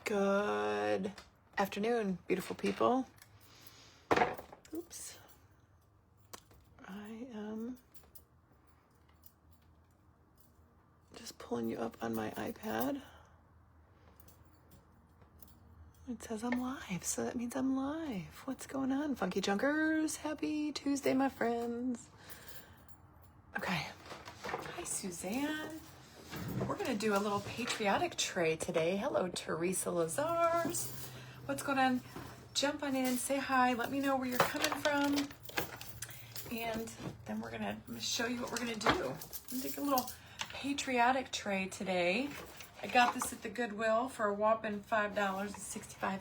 Good afternoon, beautiful people. Oops. I am just pulling you up on my iPad. It says I'm live, so that means I'm live. What's going on, Funky Junkers? Happy Tuesday, my friends. Okay. Hi, Suzanne. We're going to do a little patriotic tray today. Hello, Teresa Lazars. What's going on? Jump on in, say hi, let me know where you're coming from. And then I'm going to show you what we're going to do. I'm going to take a little patriotic tray today. I got this at the Goodwill for a whopping $5.65.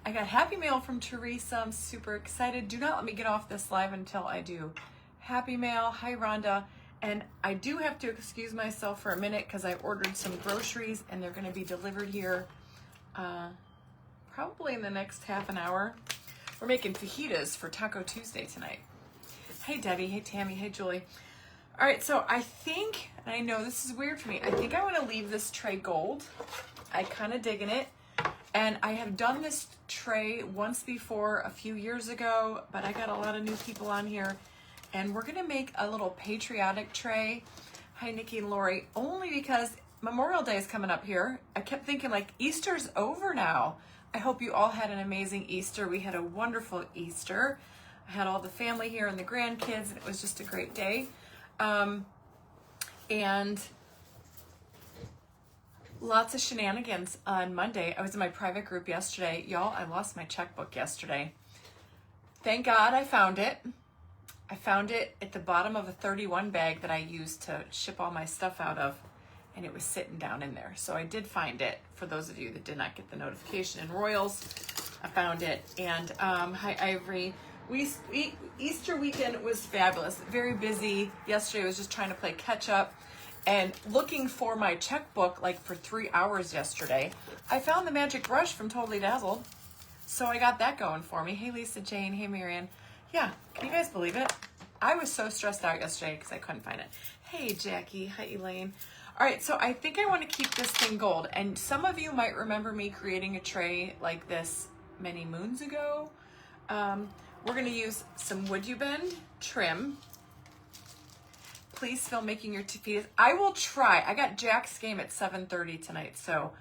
I got Happy Mail from Teresa. I'm super excited. Do not let me get off this live until I do Happy Mail. Hi, Rhonda. And I do have to excuse myself for a minute because I ordered some groceries and they're going to be delivered here probably in the next half an hour. We're making fajitas for Taco Tuesday tonight. Hey, Debbie. Hey, Tammy. Hey, Julie. All right, so I think, and I know this is weird for me, I think I want to leave this tray gold. I kind of digging it. And I have done this tray once before a few years ago, but I got a lot of new people on here. And we're going to make a little patriotic tray. Hi, Nikki and Lori. Only because Memorial Day is coming up here. I kept thinking, like, Easter's over now. I hope you all had an amazing Easter. We had a wonderful Easter. I had all the family here and the grandkids, and it was just a great day. And lots of shenanigans on Monday. I was in my private group yesterday. Y'all, I lost my checkbook yesterday. Thank God I found it. I found it at the bottom of a 31 bag that I used to ship all my stuff out of, and it was sitting down in there. So I did find it. For those of you that did not get the notification in Royals, I found it. And hi, Ivory. Easter weekend was fabulous. Very busy. Yesterday I was just trying to play catch up and looking for my checkbook like for 3 hours yesterday. I found the magic brush from Totally Dazzled, so I got that going for me. Hey, Lisa Jane. Hey, Marianne. Yeah, can you guys believe it? I was so stressed out yesterday because I couldn't find it. Hey, Jackie. Hi, Elaine. All right, so I think I want to keep this thing gold. And some of you might remember me creating a tray like this many moons ago. We're going to use some Would You Bend trim. Please feel making your fajitas. I will try. I got Jack's game at 7:30 tonight, so,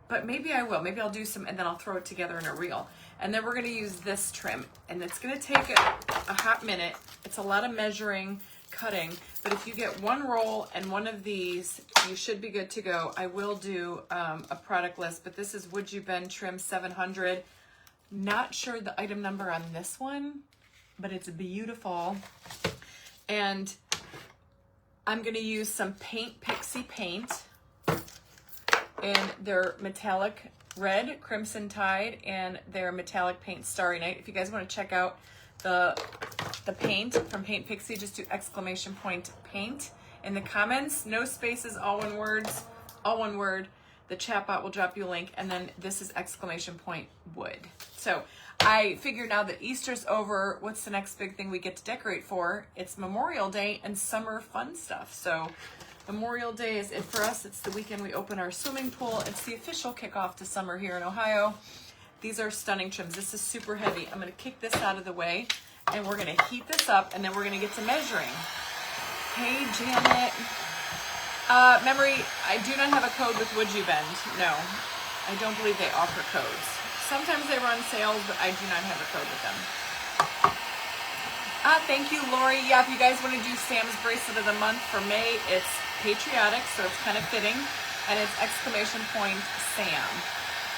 but maybe I will. Maybe I'll do some, and then I'll throw it together in a reel. And then we're going to use this trim, and it's going to take a hot minute. It's a lot of measuring, cutting, but if you get one roll and one of these, you should be good to go. I will do a product list, but this is Would You Bend Trim 700. Not sure the item number on this one, but it's beautiful. And I'm going to use some Pixie paint in their metallic red, Crimson Tide, and their metallic paint Starry Night. If you guys want to check out the paint from Paint Pixie, just do !paint in the comments. No spaces, all one words, all one word. The chat bot will drop you a link, and then this is !wood. So I figure now that Easter's over, what's the next big thing we get to decorate for? It's Memorial Day and summer fun stuff. So Memorial Day is it for us. It's the weekend we open our swimming pool. It's the official kickoff to summer here in Ohio. These are stunning trims. This is super heavy. I'm going to kick this out of the way, and we're going to heat this up, and then we're going to get to measuring. Hey, Janet. Memory, I do not have a code with Would You Bend. No, I don't believe they offer codes. Sometimes they run sales, but I do not have a code with them. Thank you, Lori. Yeah, if you guys want to do Sam's bracelet of the month for May, it's patriotic, so it's kind of fitting, and it's !Sam.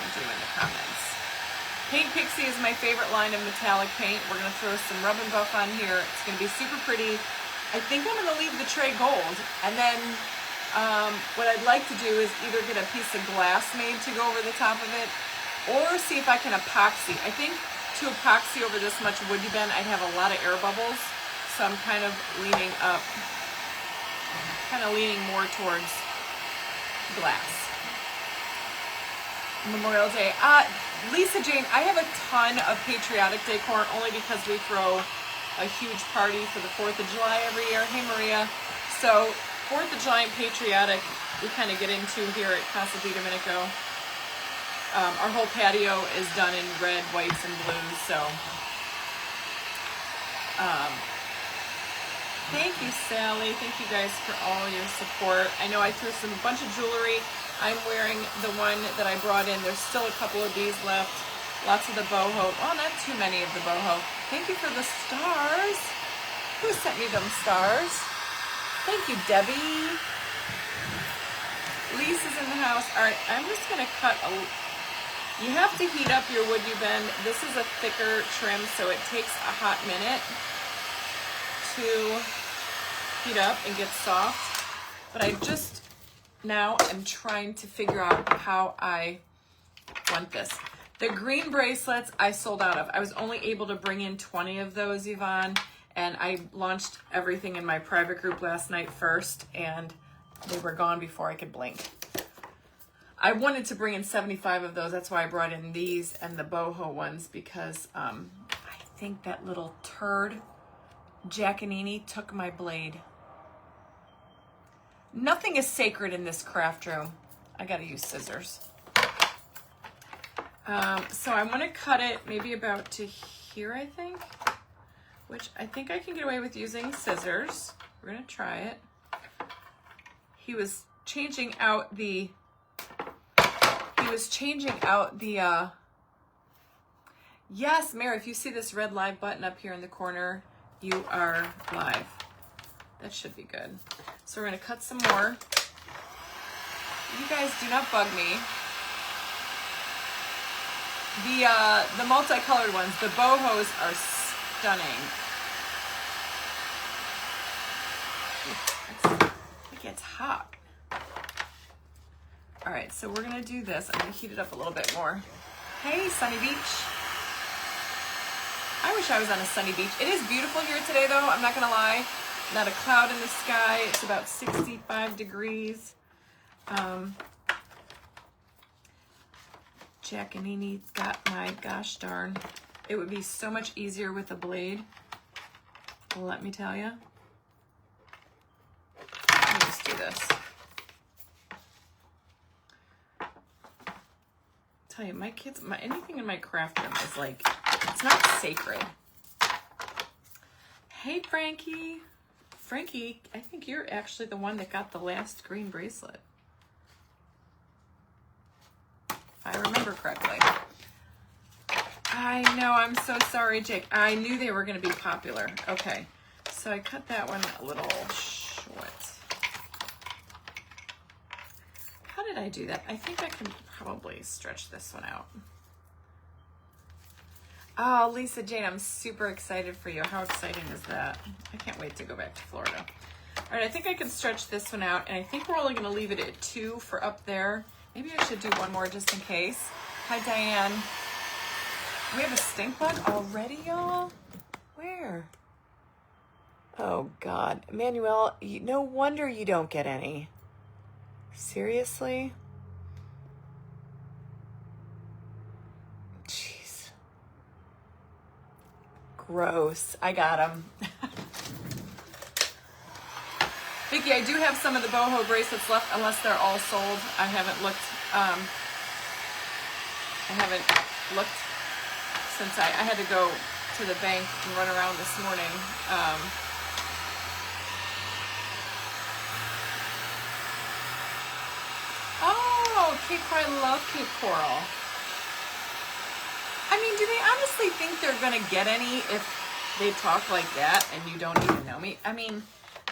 Thank you in the comments. Paint Pixie is my favorite line of metallic paint. We're going to throw some rub and buff on here. It's going to be super pretty. I think I'm going to leave the tray gold, and then what I'd like to do is either get a piece of glass made to go over the top of it, or see if I can epoxy. I think to epoxy over this much Would You Bend, I'd have a lot of air bubbles, so I'm kind of leaning more towards glass. Memorial Day. Lisa Jane, I have a ton of patriotic decor only because we throw a huge party for the 4th of July every year. Hey, Maria. So 4th of July and patriotic, we kind of get into here at Casa di Domenico. our whole patio is done in red, whites, and blues, so. Thank you, Sally. Thank you guys for all your support. I know I threw a bunch of jewelry. I'm wearing the one that I brought in. There's still a couple of these left. Lots of the boho. Oh, not too many of the boho. Thank you for the stars. Who sent me them stars? Thank you, Debbie. Lisa's in the house. All right, I'm just going to cut a... You have to heat up your wood you bend. This is a thicker trim, so it takes a hot minute to heat up and get soft. But I just now am trying to figure out how I want this. The green bracelets I sold out of. I was only able to bring in 20 of those, Yvonne, and I launched everything in my private group last night first, and they were gone before I could blink. I wanted to bring in 75 of those. That's why I brought in these and the boho ones, because I think that little turd, Giaconini, took my blade. Nothing is sacred in this craft room. I gotta use scissors. So I'm gonna cut it maybe about to here, I think, which I think I can get away with using scissors. We're gonna try it. He was changing out the, yes, Mary, if you see this red live button up here in the corner, you are live. That should be good. So we're gonna cut some more. You guys do not bug me. The multicolored ones, the bohos are stunning. It gets hot. All right, so we're gonna do this. I'm gonna heat it up a little bit more. Hey, Sunny Beach. I wish I was on a sunny beach. It is beautiful here today, though. I'm not gonna lie. Not a cloud in the sky. It's about 65 degrees. Giaconini got my gosh darn. It would be so much easier with a blade. Let me tell you. Let me just do this. Tell you, my kids, anything in my craft room is like, it's not sacred. Hey, Frankie. Frankie, I think you're actually the one that got the last green bracelet. If I remember correctly. I know, I'm so sorry, Jake. I knew they were going to be popular. Okay, so I cut that one a little short. How did I do that? I think I can probably stretch this one out. Oh, Lisa Jane, I'm super excited for you. How exciting is that? I can't wait to go back to Florida. All right, I think I can stretch this one out, and I think we're only going to leave it at 2 for up there. Maybe I should do one more just in case. Hi, Diane. We have a stink bug already, y'all? Where? Oh, God. Emmanuel, no wonder you don't get any. Seriously? Jeez. Gross. I got them. Vicki, I do have some of the boho bracelets left, unless they're all sold. I haven't looked. Since I had to go to the bank and run around this morning. Oh, Cape Coral. I love Cape Coral. I mean, do they honestly think they're going to get any if they talk like that and you don't even know me? I mean,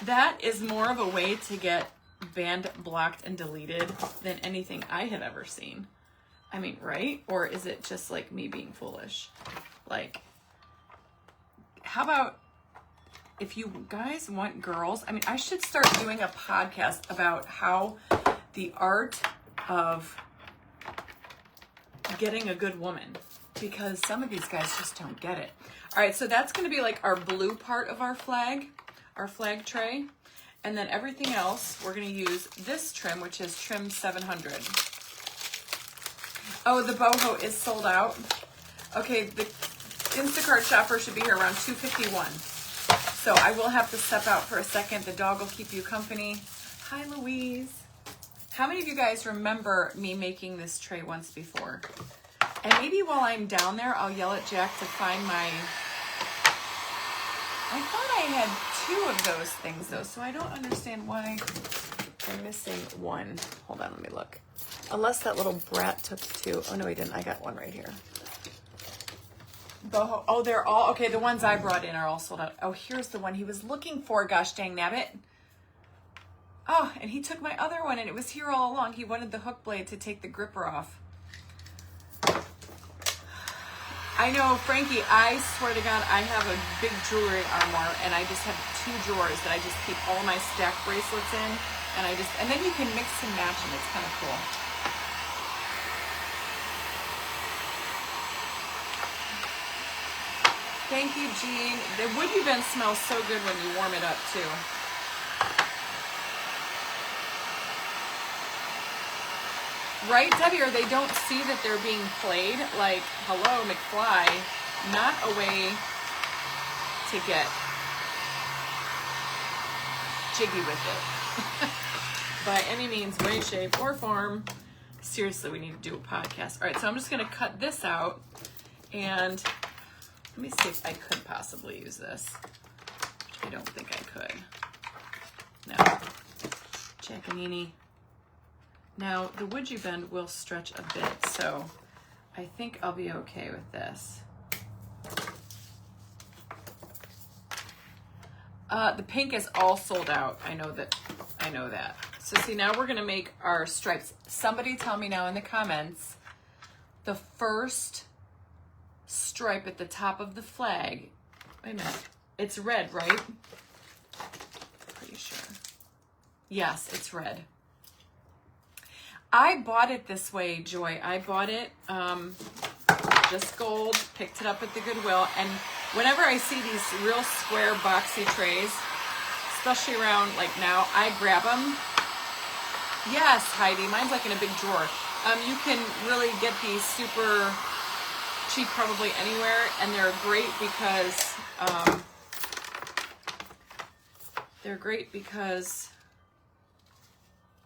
that is more of a way to get banned, blocked, and deleted than anything I have ever seen. I mean, right? Or is it just like me being foolish? Like, how about if you guys want girls? I mean, I should start doing a podcast about how the art of getting a good woman, because some of these guys just don't get it. All right, so that's going to be like our blue part of our flag tray. And then everything else, we're going to use this trim, which is trim 700. Oh, the boho is sold out. Okay, the Instacart shopper should be here around 2:51. So I will have to step out for a second. The dog will keep you company. Hi, Louise. How many of you guys remember me making this tray once before? And maybe while I'm down there, I'll yell at Jack to find my... I thought I had 2 of those things though, so I don't understand why I'm missing 1. Hold on, let me look. Unless that little brat took 2. Oh no, he didn't. I got 1 right here. Oh, they're all, okay, the ones I brought in are all sold out. Oh, here's the one he was looking for, gosh dang nabbit. Oh, and he took my other one and it was here all along. He wanted the hook blade to take the gripper off. I know, Frankie, I swear to God, I have a big jewelry armoire and I just have 2 drawers that I just keep all my stacked bracelets in. And then you can mix and match them. It's kind of cool. Thank you, Jean. The wood you've been smells so good when you warm it up too. Right, Debbie, or they don't see that they're being played, like, hello, McFly, not a way to get jiggy with it. By any means, way, shape, or form. Seriously, we need to do a podcast. All right, so I'm just going to cut this out, and let me see if I could possibly use this. I don't think I could. No. Jackanini. Now, the wood you bend will stretch a bit, so I think I'll be okay with this. The pink is all sold out. I know that. So see, now we're gonna make our stripes. Somebody tell me now in the comments, the first stripe at the top of the flag. Wait a minute. It's red, right? Pretty sure. Yes, it's red. I bought it this way, Joy. I bought it just gold, picked it up at the Goodwill, and whenever I see these real square boxy trays, especially around like now, I grab them. Yes, Heidi, mine's like in a big drawer. You can really get these super cheap probably anywhere, and they're great because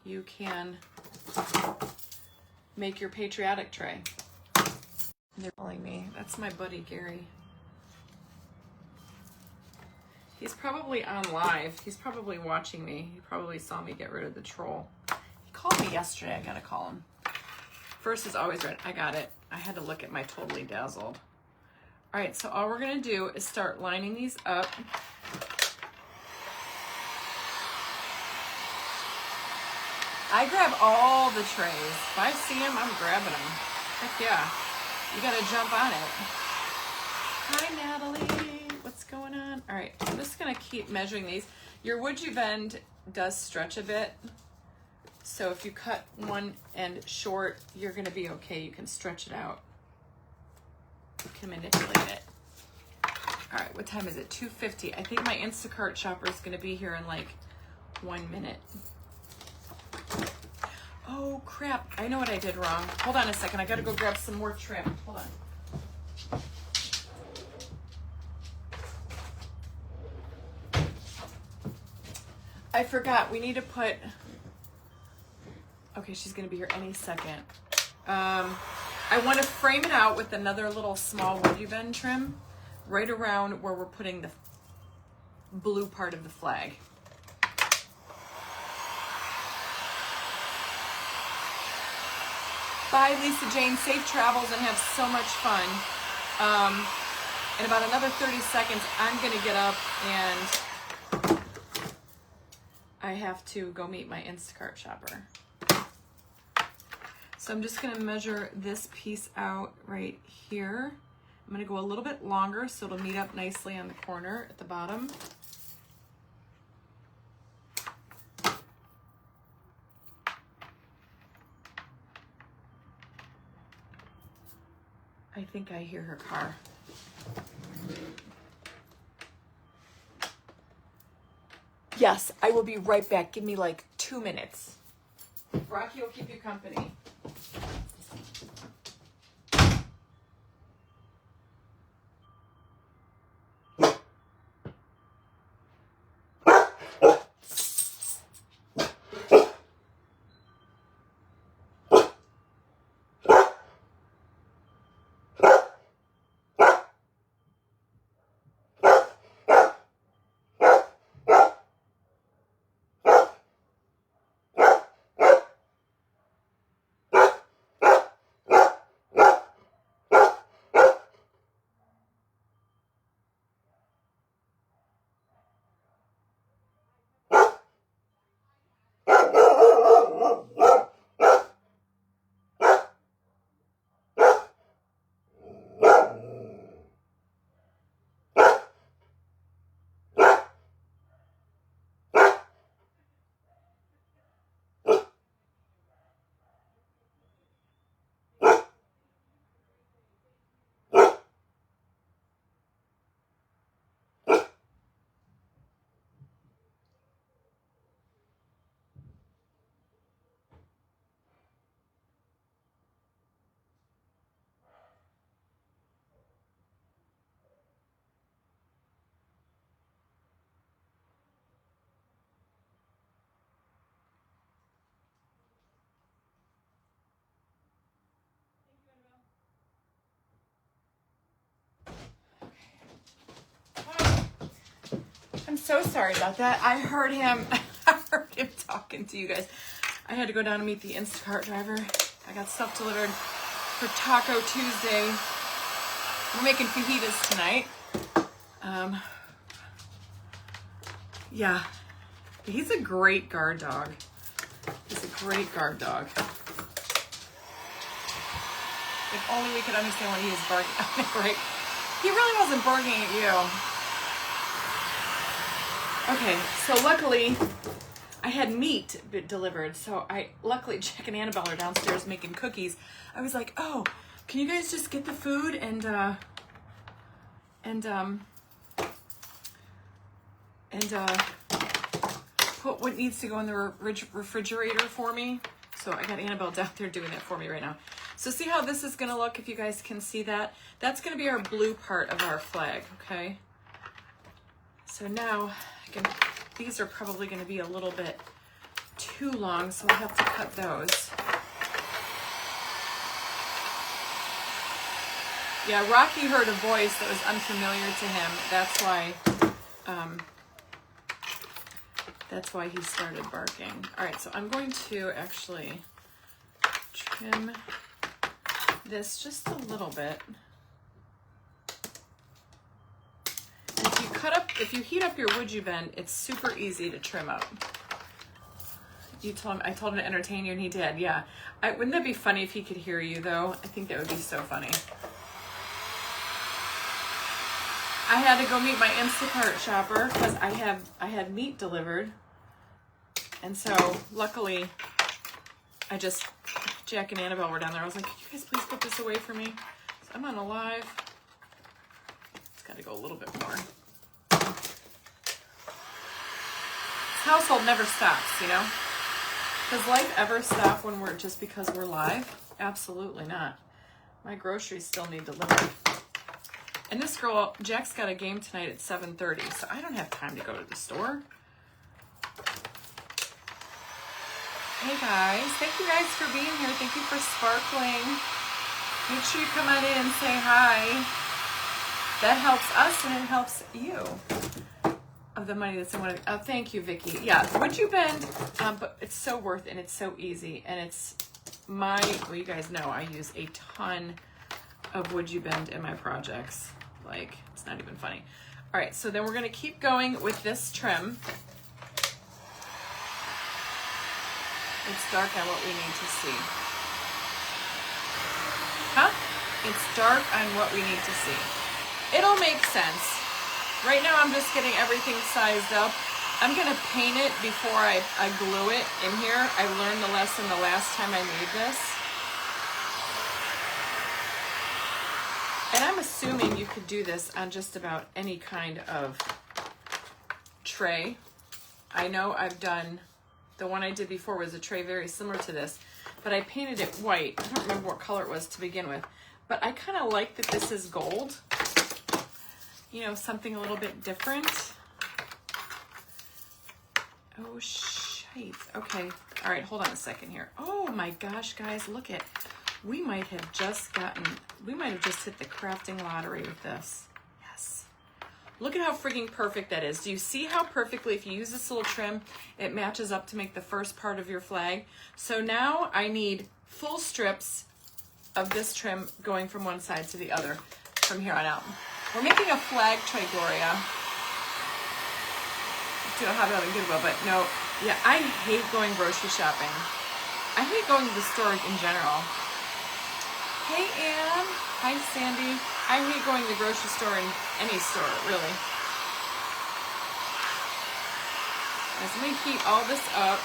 you can make your patriotic tray. They're calling me. That's my buddy Gary. He's probably on live. He's probably watching me. He probably saw me get rid of the troll. He called me yesterday. I gotta call him. First is always red. I got it. I had to look at my Totally Dazzled. All right, so all we're gonna do is start lining these up. I grab all the trays. If I see them, I'm grabbing them. Heck yeah. You gotta jump on it. Hi, Natalie. What's going on? All right, I'm just gonna keep measuring these. Your wood you bend does stretch a bit. So if you cut one end short, you're gonna be okay. You can stretch it out. You can manipulate it. All right, what time is it? 2:50. I think my Instacart shopper is gonna be here in like 1 minute. Oh crap, I know what I did wrong. Hold on a second, I gotta go grab some more trim. Hold on. I forgot, we need to put, okay, she's gonna be here any second. I wanna frame it out with another little small wood you bend trim right around where we're putting the blue part of the flag. Bye, Lisa Jane. Safe travels and have so much fun. In about another 30 seconds, I'm going to get up and I have to go meet my Instacart shopper. So I'm just going to measure this piece out right here. I'm going to go a little bit longer so it'll meet up nicely on the corner at the bottom. I think I hear her car. Yes, I will be right back. Give me like 2 minutes. Rocky will keep you company. I'm so sorry about that. I heard him talking to you guys. I had to go down and meet the Instacart driver. I got stuff delivered for Taco Tuesday. We're making fajitas tonight. Yeah, he's a great guard dog. He's a great guard dog. If only we could understand what he was barking at, right? He really wasn't barking at you. Okay, so luckily I had meat delivered. So luckily Jack and Annabelle are downstairs making cookies. I was like, oh, can you guys just get the food and put what needs to go in the refrigerator for me? So I got Annabelle down there doing that for me right now. So see how this is going to look, if you guys can see that? That's going to be our blue part of our flag, okay? So now, these are probably going to be a little bit too long, so I'll have to cut those. Yeah, Rocky heard a voice that was unfamiliar to him. That's why he started barking. All right, so I'm going to actually trim this just a little bit. If you heat up your wood you bend, it's super easy to trim up. I told him to entertain you, and he did. Yeah. Wouldn't that be funny if he could hear you though? I think that would be so funny. I had to go meet my Instacart shopper because I had meat delivered, and so luckily Jack and Annabelle were down there. I was like, "Could you guys please put this away for me?" So I'm on a live. It's got to go a little bit more. This household never stops, you know? Does life ever stop when because we're live? Absolutely not. My groceries still need delivered. And this girl, Jack's got a game tonight at 7:30, so I don't have time to go to the store. Hey guys, thank you guys for being here. Thank you for sparkling. Make sure you come on in and say hi. That helps us and it helps you. Of the money that's in one of, oh, thank you, Vicki. Yeah, would you bend? But it's so worth it and it's so easy. And it's well, you guys know I use a ton of would you bend in my projects. Like, it's not even funny. All right, so then we're gonna keep going with this trim. It's dark on what we need to see. Huh? It's dark on what we need to see. It'll make sense. Right now I'm just getting everything sized up. I'm gonna paint it before I glue it in here. I learned the lesson the last time I made this. And I'm assuming you could do this on just about any kind of tray. I know I've done, the one I did before was a tray very similar to this, but I painted it white. I don't remember what color it was to begin with, but I kind of like that this is gold. You know, something a little bit different. Oh, shite. Okay. All right, hold on a second here. Oh my gosh, guys, look at, we might have just hit the crafting lottery with this. Yes. Look at how freaking perfect that is. Do you see how perfectly, if you use this little trim, it matches up to make the first part of your flag? So now I need full strips of this trim going from one side to the other from here on out. We're making a flag tray, Gloria. Don't have it on the Goodwill, but no. Yeah, I hate going grocery shopping. I hate going to the store in general. Hey, Ann. Hi, Sandy. I hate going to the grocery store in any store, really. Right, so let me heat all this up.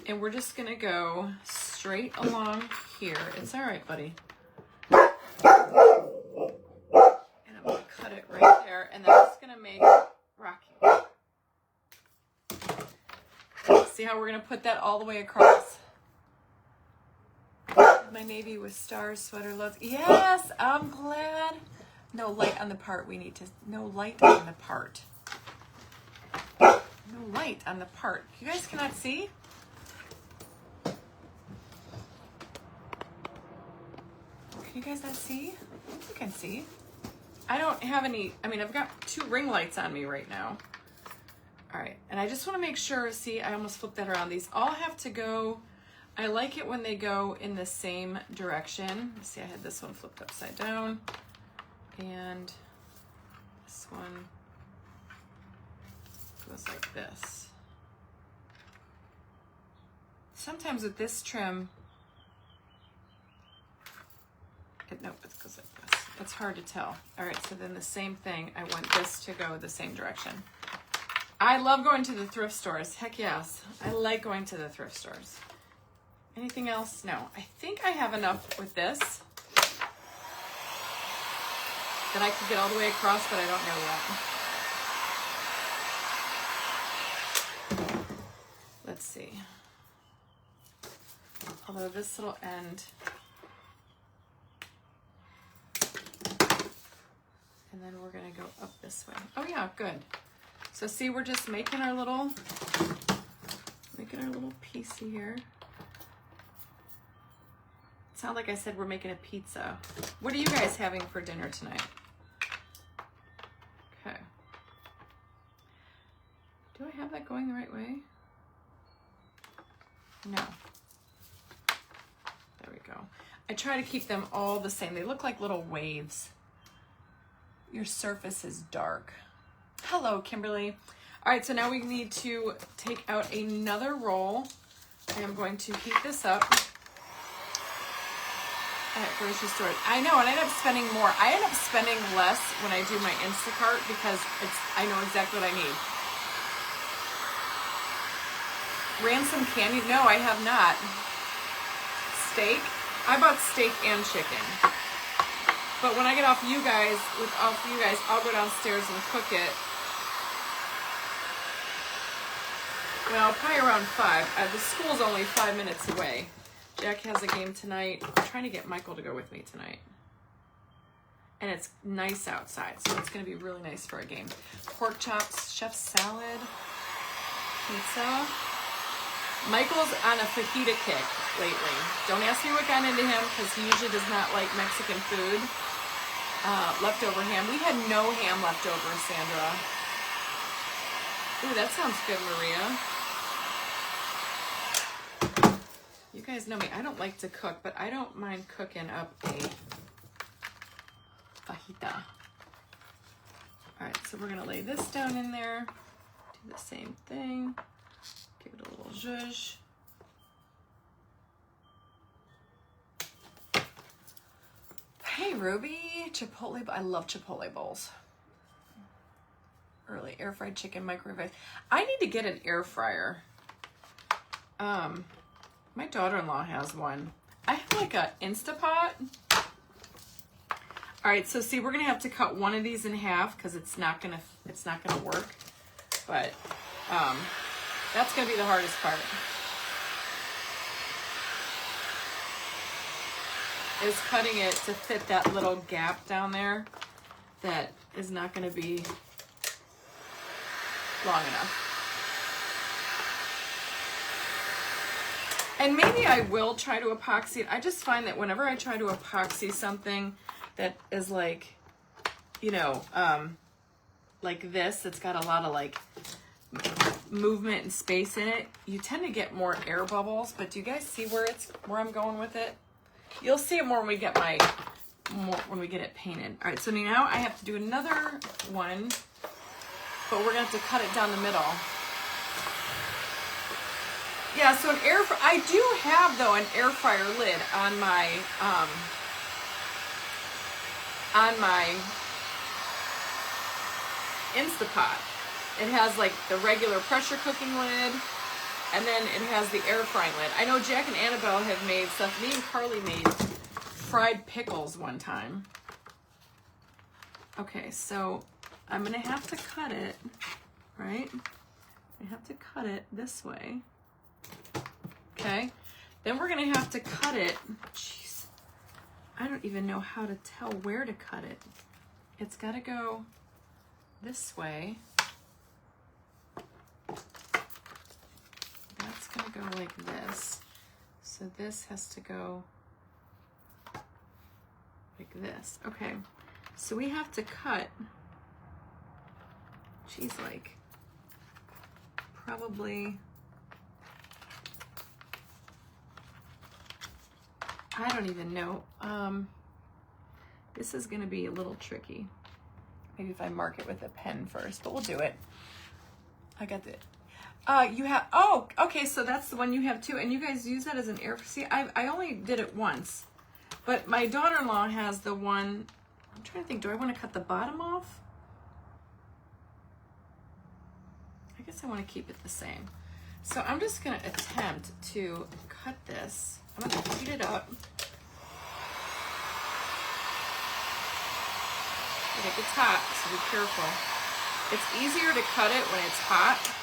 And we're just going to go straight along here. It's all right, buddy. And I'm going to cut it right there, and that's going to make Rocky. See how we're going to put that all the way across? My navy with stars sweater loves. Yes, I'm glad. No light on the part. No light on the part. No light on the part. You guys cannot see? Can you guys not see? You can see. I don't have any, I mean, I've got 2 ring lights on me right now. All right, and I just want to make sure, see, I almost flipped that around. These all have to go, I like it when they go in the same direction. Let's see, I had this one flipped upside down, and this one goes like this. Sometimes with this trim, nope, it goes like this. It's hard to tell. All right, so then the same thing, I want this to go the same direction. I love going to the thrift stores. Heck yes. I like going to the thrift stores. Anything else? No. I think I have enough with this that I could get all the way across, but I don't know yet. Let's see. Although this little end, and then we're gonna go up this way. Oh yeah, good. So see, we're just making our little piecey here. Sound like I said we're making a pizza. What are you guys having for dinner tonight? Okay. Do I have that going the right way? No. There we go. I try to keep them all the same. They look like little waves. Your surface is dark. Hello, Kimberly. All right, so now we need to take out another roll. I am going to heat this up at grocery store. I know, and I end up spending more. I end up spending less when I do my Instacart because I know exactly what I need. Ransom candy? No, I have not. Steak? I bought steak and chicken. But when I get off you guys, I'll go downstairs and cook it. Well, probably around 5. The school's only 5 minutes away. Jack has a game tonight. I'm trying to get Michael to go with me tonight. And it's nice outside, so it's going to be really nice for a game. Pork chops, chef salad, pizza. Michael's on a fajita kick lately. Don't ask me what got into him because he usually does not like Mexican food. Leftover ham. We had no ham left over, Sandra. Ooh, that sounds good, Maria. You guys know me. I don't like to cook, but I don't mind cooking up a fajita. All right, so we're gonna lay this down in there. Do the same thing. Give it a little zhuzh. Hey, Ruby. Chipotle. I love Chipotle bowls. Early air fried chicken, microwave. I need to get an air fryer. My daughter-in-law has one. I have like a Instapot. All right, so see, we're gonna have to cut one of these in half because it's not gonna work. But that's gonna be the hardest part. Is cutting it to fit that little gap down there that is not gonna be long enough. And maybe I will try to epoxy it. I just find that whenever I try to epoxy something that is like, you know, like this, it's got a lot of like movement and space in it, you tend to get more air bubbles. But do you guys see where I'm going with it? You'll see it more when we get when we get it painted. All right, so now I have to do another one, but we're gonna have to cut it down the middle. Yeah, so I do have though an air fryer lid on my Instapot. It has like the regular pressure cooking lid, and then it has the air frying lid. I know Jack and Annabelle have made stuff. Me and Carly made fried pickles one time. Okay, so I'm gonna have to cut it, right? I have to cut it this way. Okay, then we're gonna have to cut it. Jeez, I don't even know how to tell where to cut it. It's gotta go this way. That's gonna go like this. So this has to go like this. Okay, So we have to cut, geez, like probably, I don't even know. This is gonna be a little tricky. Maybe if I mark it with a pen first, but we'll do it. I got the, you have, oh, okay, so that's the one you have too, and you guys use that as an air, see, I only did it once, but my daughter-in-law has the one, I'm trying to think, do I want to cut the bottom off? I guess I want to keep it the same. So I'm just going to attempt to cut this. I'm going to heat it up. And it gets hot, so be careful. It's easier to cut it when it's hot.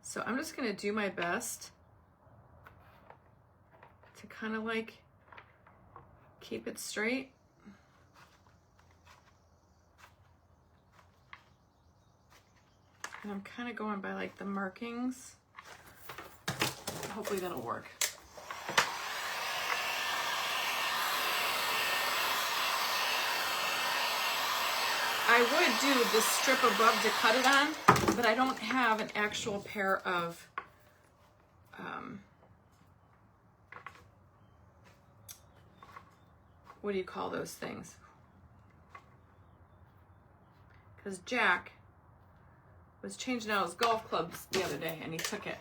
So I'm just going to do my best to kind of like keep it straight. And I'm kind of going by like the markings. Hopefully that'll work. I would do the strip above to cut it on, but I don't have an actual pair of what do you call those things? Because Jack was changing out his golf clubs the other day and he took it.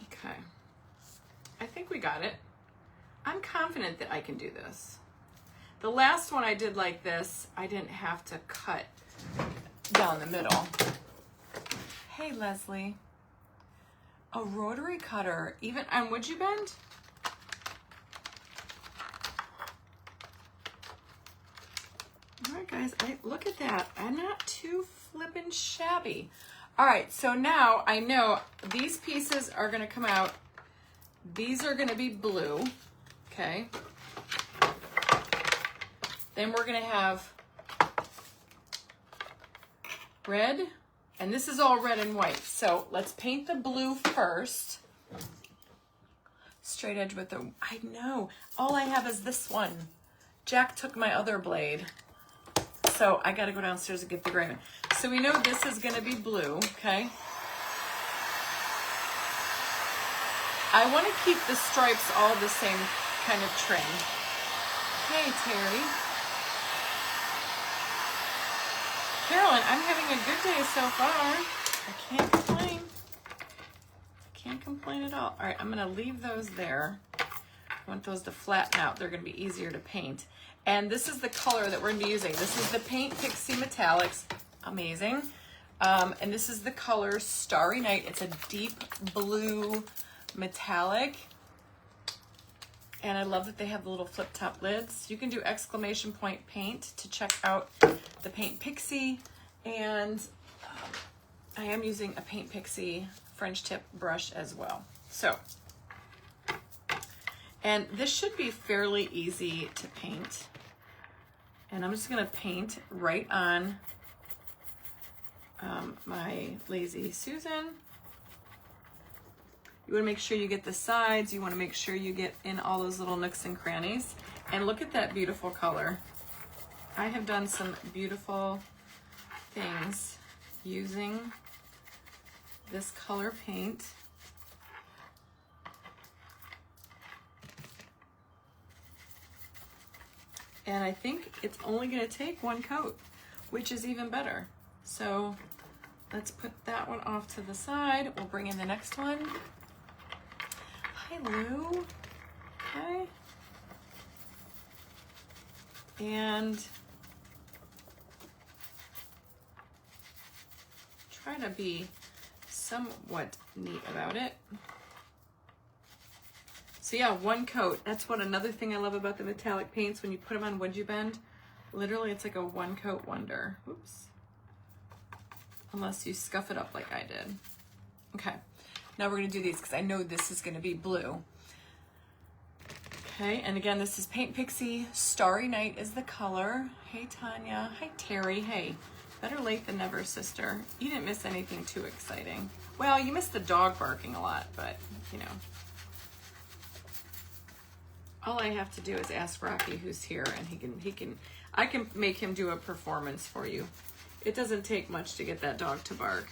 Okay. I think we got it. I'm confident that I can do this. The last one I did like this, I didn't have to cut down the middle. Hey, Leslie. A rotary cutter, even on would you bend? All right, guys, look at that. I'm not too flippin' shabby. All right, so now I know these pieces are gonna come out. These are gonna be blue, okay? Then we're gonna have red, and this is all red and white. So let's paint the blue first. Straight edge with the, I know, all I have is this one. Jack took my other blade. So I gotta go downstairs and get the gray one. So we know this is gonna be blue, okay? I wanna keep the stripes all the same kind of trim. Hey, Terry. Carolyn, I'm having a good day so far. I can't complain. I can't complain at all. All right, I'm gonna leave those there. I want those to flatten out. They're gonna be easier to paint. And this is the color that we're gonna be using. This is the Paint Pixie Metallics. Amazing. And this is the color Starry Night. It's a deep blue metallic. And I love that they have the little flip top lids. You can do exclamation point paint to check out the Paint Pixie. And I am using a Paint Pixie French tip brush as well. So, and this should be fairly easy to paint. And I'm just gonna paint right on my Lazy Susan. You wanna make sure you get the sides, you wanna make sure you get in all those little nooks and crannies. And look at that beautiful color. I have done some beautiful things using this color paint. And I think it's only gonna take one coat, which is even better. So let's put that one off to the side. We'll bring in the next one. Hi, Lou. Okay. And try to be somewhat neat about it. So yeah, one coat. That's what another thing I love about the metallic paints. When you put them on Would You Bend, literally it's like a one coat wonder. Oops. Unless you scuff it up like I did. Okay, now we're gonna do these because I know this is gonna be blue. Okay, and again, this is Paint Pixie. Starry Night is the color. Hey, Tanya. Hi, Terry. Hey, better late than never, sister. You didn't miss anything too exciting. Well, you missed the dog barking a lot, but, you know. All I have to do is ask Rocky who's here, and I can make him do a performance for you. It doesn't take much to get that dog to bark.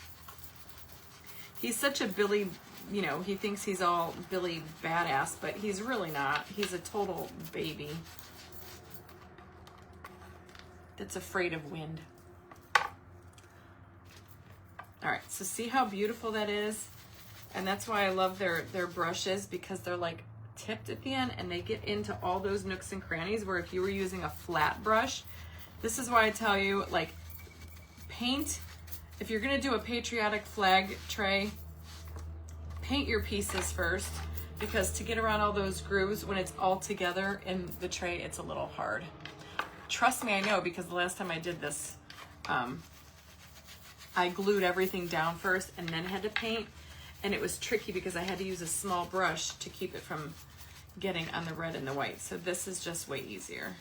He's such a Billy, you know, he thinks he's all Billy badass, but he's really not. He's a total baby that's afraid of wind. All right, so see how beautiful that is? And that's why I love their brushes, because they're like tipped at the end and they get into all those nooks and crannies where if you were using a flat brush, this is why I tell you, like, paint, if you're gonna do a Patriotic Flag Tray, paint your pieces first, because to get around all those grooves when it's all together in the tray, it's a little hard. Trust me, I know, because the last time I did this, I glued everything down first and then had to paint, and it was tricky because I had to use a small brush to keep it from getting on the red and the white. So this is just way easier.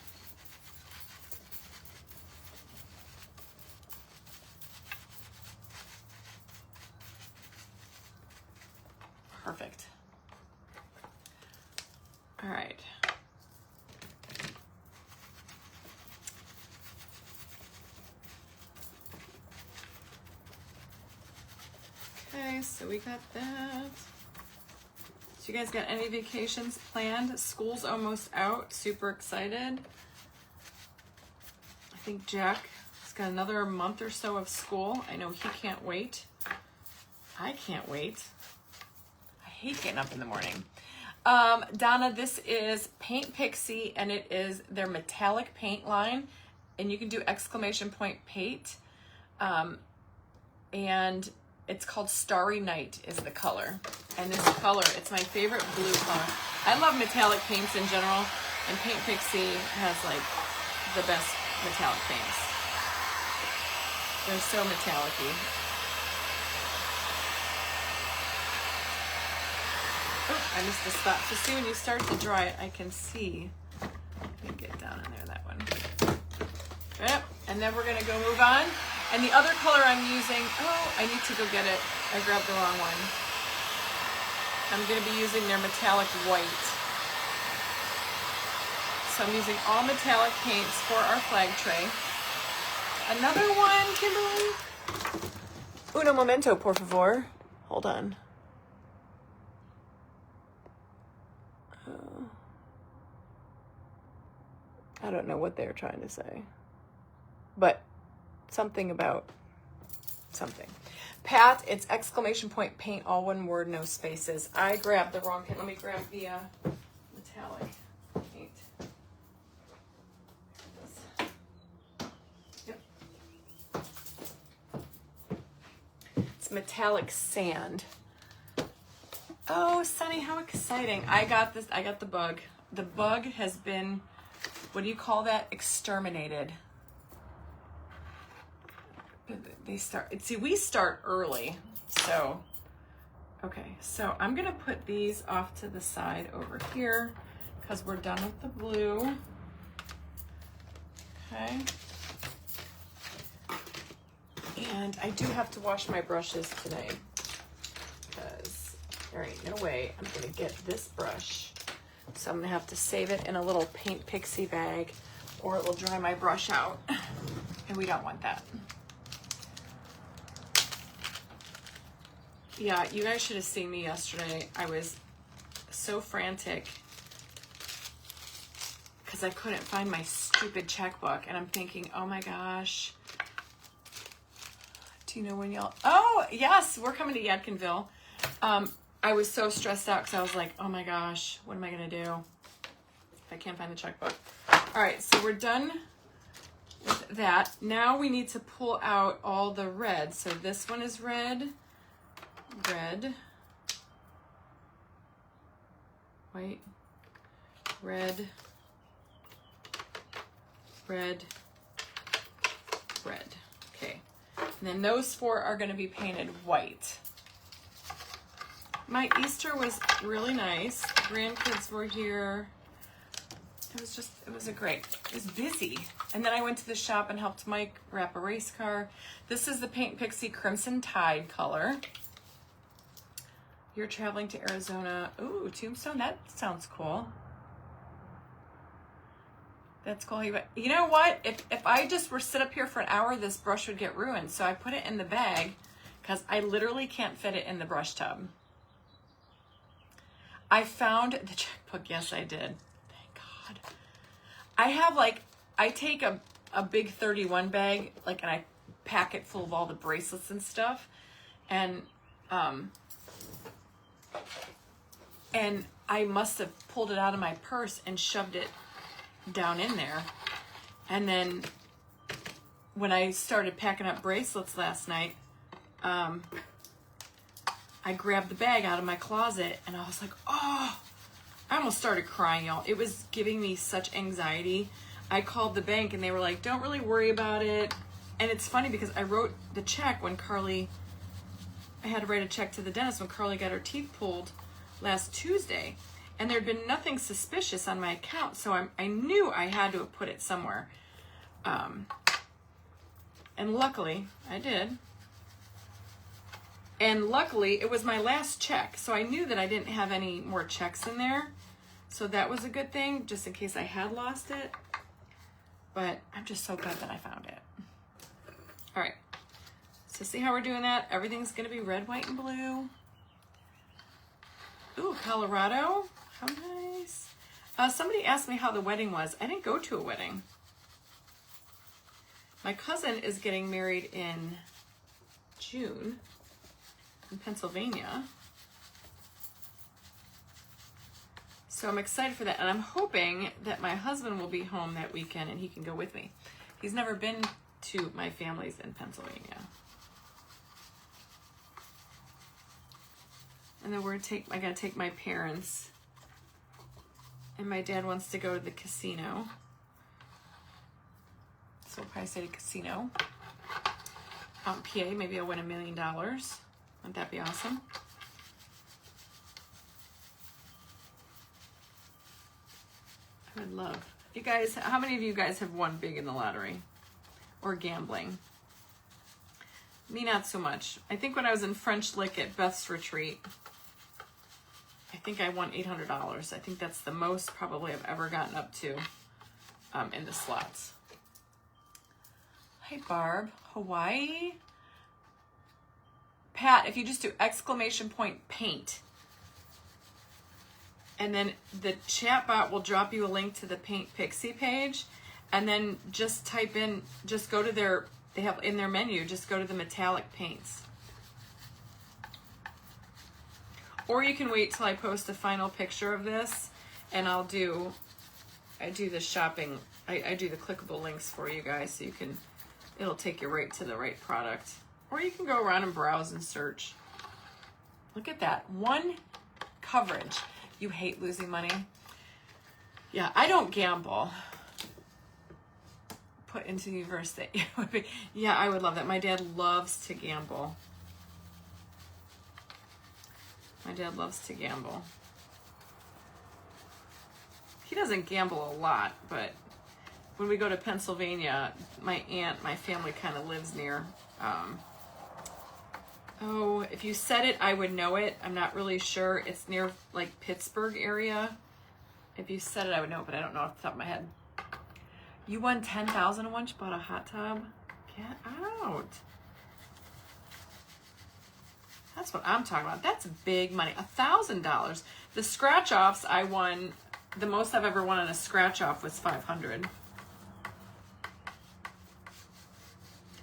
Perfect. All right. Okay, so we got that. So you guys got any vacations planned? School's almost out. Super excited. I think Jack has got another month or so of school. I know he can't wait. I can't wait. I hate getting up in the morning. Donna, this is Paint Pixie, and it is their metallic paint line, and you can do exclamation point paint, and it's called Starry Night is the color. And this color, it's my favorite blue color. I love metallic paints in general, and Paint Pixie has like the best metallic paints. They're so metallic-y. Oh, I missed a spot. So see, when you start to dry it, I can see. Let me get down in there, that one. Yep, and then we're gonna go move on. And the other color I'm using, oh, I need to go get it. I grabbed the wrong one. I'm gonna be using their metallic white. So I'm using all metallic paints for our flag tray. Another one, Kimberly. Uno momento, por favor. Hold on. I don't know what they're trying to say, but something about something. Pat, it's exclamation point paint, all one word, no spaces. I grabbed the wrong paint. Let me grab the metallic paint. Yep. It's metallic sand. Oh, Sunny, how exciting. I got this. I got the bug. The bug has been, what do you call that? Exterminated. They start, see, we start early. So, okay. So I'm going to put these off to the side over here because we're done with the blue. Okay. And I do have to wash my brushes today because there ain't no way I'm going to get this brush. So I'm going to have to save it in a little Paint Pixie bag or it will dry my brush out. And we don't want that. Yeah, you guys should have seen me yesterday. I was so frantic because I couldn't find my stupid checkbook. And I'm thinking, oh my gosh. Do you know when y'all... Oh, yes, we're coming to Yadkinville. I was so stressed out because I was like, oh my gosh, what am I going to do if I can't find the checkbook? All right, so we're done with that. Now we need to pull out all the red. So this one is red. Red, white, red, red, red. Okay, and then those four are going to be painted white. My Easter was really nice. Grandkids were here. it was it was busy. And then I went to the shop and helped Mike wrap a race car. This is the Paint Pixie Crimson Tide color. You're traveling to Arizona. Ooh, Tombstone, that sounds cool. That's cool. You know what? If I just were sit up here for an hour, this brush would get ruined. So I put it in the bag because I literally can't fit it in the brush tub. I found the checkbook. Yes, I did. God. I have I take a big 31 bag, and I pack it full of all the bracelets and stuff. And I must have pulled it out of my purse and shoved it down in there. And then when I started packing up bracelets last night, I grabbed the bag out of my closet and I was like, oh, I almost started crying, y'all. It was giving me such anxiety. I called the bank and they were like, don't really worry about it. And it's funny because I wrote the check when I had to write a check to the dentist when Carly got her teeth pulled last Tuesday. And there'd been nothing suspicious on my account. So I knew I had to have put it somewhere. And luckily I did. And luckily it was my last check. So I knew that I didn't have any more checks in there. So that was a good thing, just in case I had lost it. But I'm just so glad that I found it. All right. So see how we're doing that? Everything's going to be red, white, and blue. Ooh, Colorado. How nice. Somebody asked me how the wedding was. I didn't go to a wedding. My cousin is getting married in June in Pennsylvania. So I'm excited for that. And I'm hoping that my husband will be home that weekend and he can go with me. He's never been to my family's in Pennsylvania. And then I gotta take my parents. And my dad wants to go to the casino. So we'll probably say the casino. PA, maybe I'll win $1 million. Wouldn't that be awesome? I would love. You guys, how many of you guys have won big in the lottery? Or gambling? Me, not so much. I think when I was in French Lick at Beth's retreat, I think I won $800. I think that's the most probably I've ever gotten up to in the slots. Hi, Barb. Hawaii. Pat, if you just do _paint, and then the chat bot will drop you a link to the Paint Pixie page, and then just type in, just go to they have in their menu, just go to the metallic paints. Or you can wait till I post a final picture of this, and I do the shopping, I do the clickable links for you guys, so it'll take you right to the right product. Or you can go around and browse and search. Look at that, one coverage. You hate losing money? Yeah, I don't gamble. Put into university. Yeah, I would love that. My dad loves to gamble. My dad loves to gamble. He doesn't gamble a lot, but when we go to Pennsylvania, my family kind of lives near. Oh, if you said it, I would know it. I'm not really sure. It's near like Pittsburgh area. If you said it, I would know, but I don't know off the top of my head. You won $10,000 once, you bought a hot tub? Get out. That's what I'm talking about. That's big money. $1,000. The scratch offs I won, the most I've ever won on a scratch off was $500.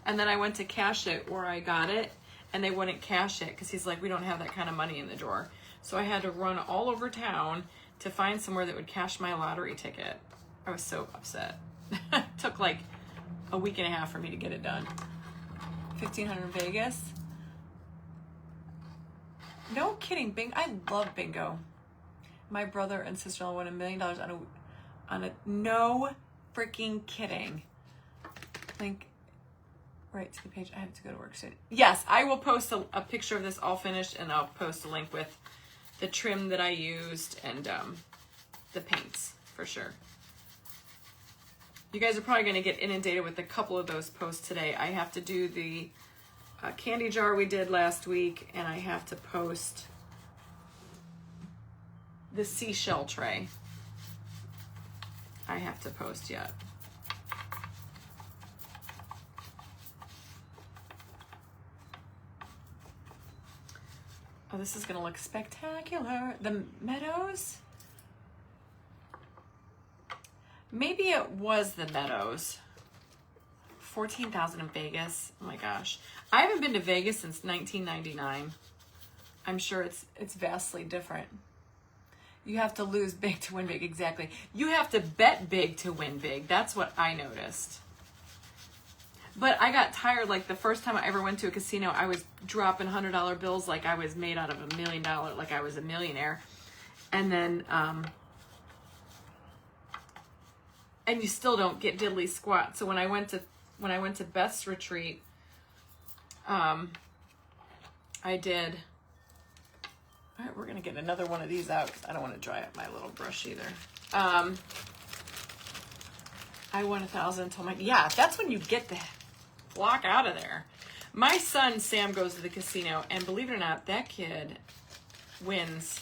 And then I went to cash it where I got it, and they wouldn't cash it because he's like, we don't have that kind of money in the drawer. So I had to run all over town to find somewhere that would cash my lottery ticket. I was so upset. It took like a week and a half for me to get it done. $1,500 in Vegas. No kidding, bingo. I love bingo. My brother and sister-in-law won $1 million on a no freaking kidding. Link right to the page. I have to go to work soon. Yes, I will post a picture of this all finished, and I'll post a link with the trim that I used and the paints for sure. You guys are probably going to get inundated with a couple of those posts today. I have to do the candy jar we did last week, and I have to post the seashell tray. I have to post yet. Oh, this is going to look spectacular. The meadows? Maybe it was the meadows. 14,000 in Vegas. Oh my gosh. I haven't been to Vegas since 1999. I'm sure it's vastly different. You have to lose big to win big. Exactly. You have to bet big to win big. That's what I noticed. But I got tired. Like the first time I ever went to a casino, I was dropping $100 bills like I was made out of $1 million, like I was a millionaire. And then, and you still don't get diddly squat. So when I went to Beth's retreat, I did. All right, we're gonna get another one of these out because I don't want to dry up my little brush either. I won 1,000. Told my that's when you get the block out of there. My son Sam goes to the casino, and believe it or not, that kid wins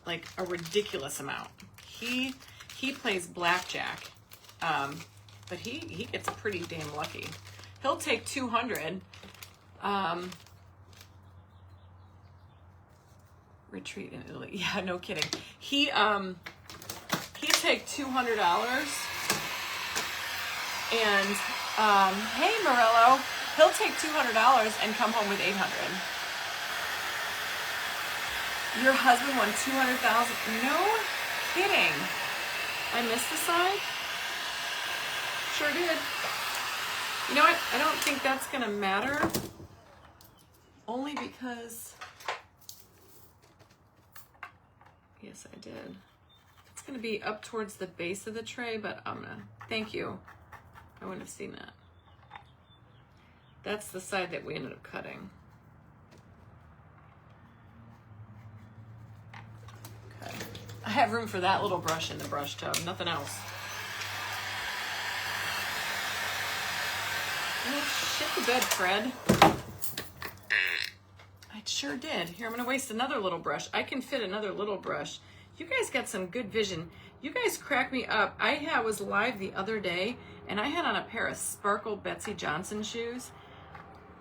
like a ridiculous amount. He plays blackjack, but he gets pretty damn lucky. He'll take 200. Retreat in Italy. Yeah, no kidding. He'd take $200 and hey Morello, he'll take $200 and come home with 800. Your husband won 200,000. No kidding. I missed the side? Sure did. You know what? I don't think that's gonna matter. Only because yes, I did. It's gonna be up towards the base of the tray, but I'm gonna, thank you. I wouldn't have seen that. That's the side that we ended up cutting. Okay. I have room for that little brush in the brush tub, nothing else. Oh, shit the bed, Fred. I sure did. Here, I'm gonna waste another little brush. I can fit another little brush. You guys got some good vision. You guys crack me up. I was live the other day, and I had on a pair of sparkle Betsy Johnson shoes.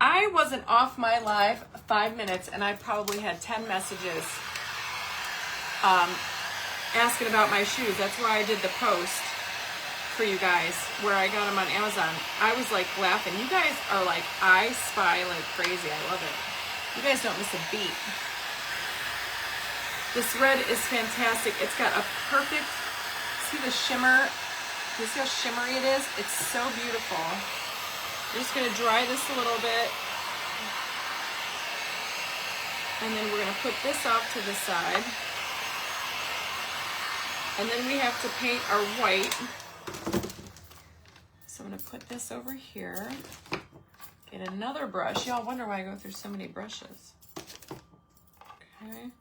I wasn't off my live 5 minutes, and I probably had 10 messages asking about my shoes. That's why I did the post for you guys, where I got them on Amazon. I was like laughing. You guys are like, I spy like crazy. I love it. You guys don't miss a beat. This red is fantastic. It's got a perfect, see the shimmer? You see how shimmery it is? It's so beautiful. We're just gonna dry this a little bit. And then we're gonna put this off to the side. And then we have to paint our white. So I'm gonna put this over here. Get another brush. Y'all wonder why I go through so many brushes. Okay.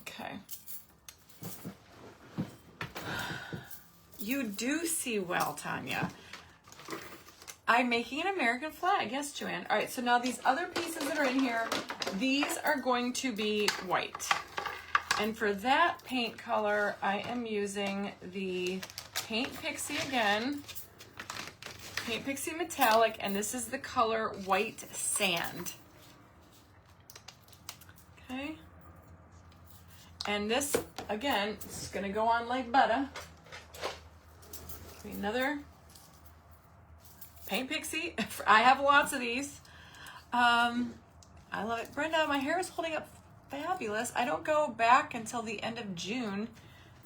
Okay. You do see well, Tanya. I'm making an American flag. Yes, Joanne. All right, so now these other pieces that are in here, these are going to be white. And for that paint color, I am using the Paint Pixie again. Paint Pixie Metallic, and this is the color White Sand. Okay. And this, again, is gonna go on like butter. Give me another Paint Pixie. I have lots of these. I love it. Brenda, my hair is holding up fabulous. I don't go back until the end of June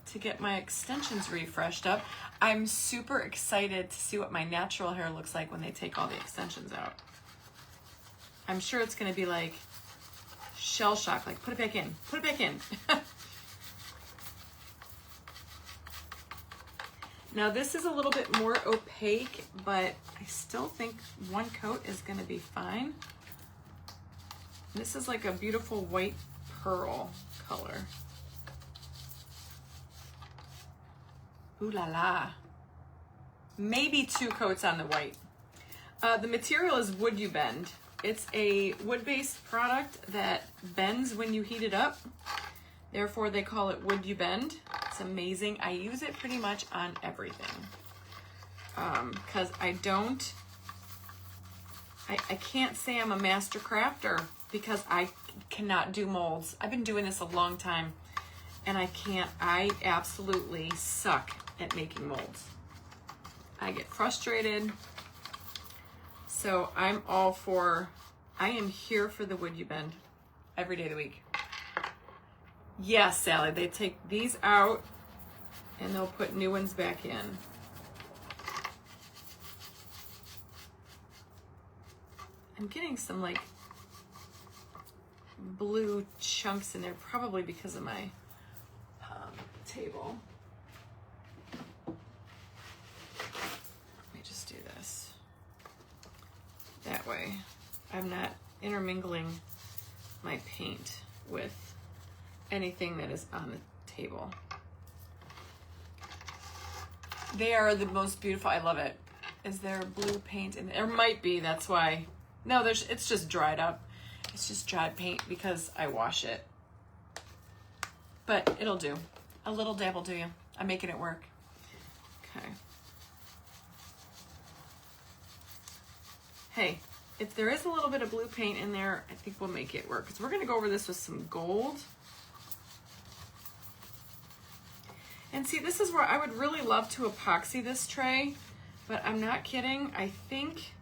to get my extensions refreshed up. I'm super excited to see what my natural hair looks like when they take all the extensions out. I'm sure it's gonna be like shell shock, like put it back in, put it back in. Now this is a little bit more opaque, but I still think one coat is gonna be fine. This is like a beautiful white pearl color. Ooh la la. Maybe 2 coats on the white. The material is Wood You Bend. It's a wood-based product that bends when you heat it up. Therefore, they call it Wood You Bend. It's amazing. I use it pretty much on everything. Because I can't say I'm a master crafter because I cannot do molds. I've been doing this a long time and I absolutely suck at making molds. I get frustrated. So I am here for the Wood You Bend every day of the week. Yes, Sally, they take these out and they'll put new ones back in. I'm getting some like blue chunks in there, probably because of my table. Let me just do this. That way I'm not intermingling my paint with anything that is on the table. They are the most beautiful. I love it. Is there blue paint in there? There might be, that's why. No, it's just dried up. It's just dried paint because I wash it. But it'll do. A little dab will do you. I'm making it work. Okay. Hey, if there is a little bit of blue paint in there, I think we'll make it work. Because we're going to go over this with some gold. And see, this is where I would really love to epoxy this tray. But I'm not kidding. I think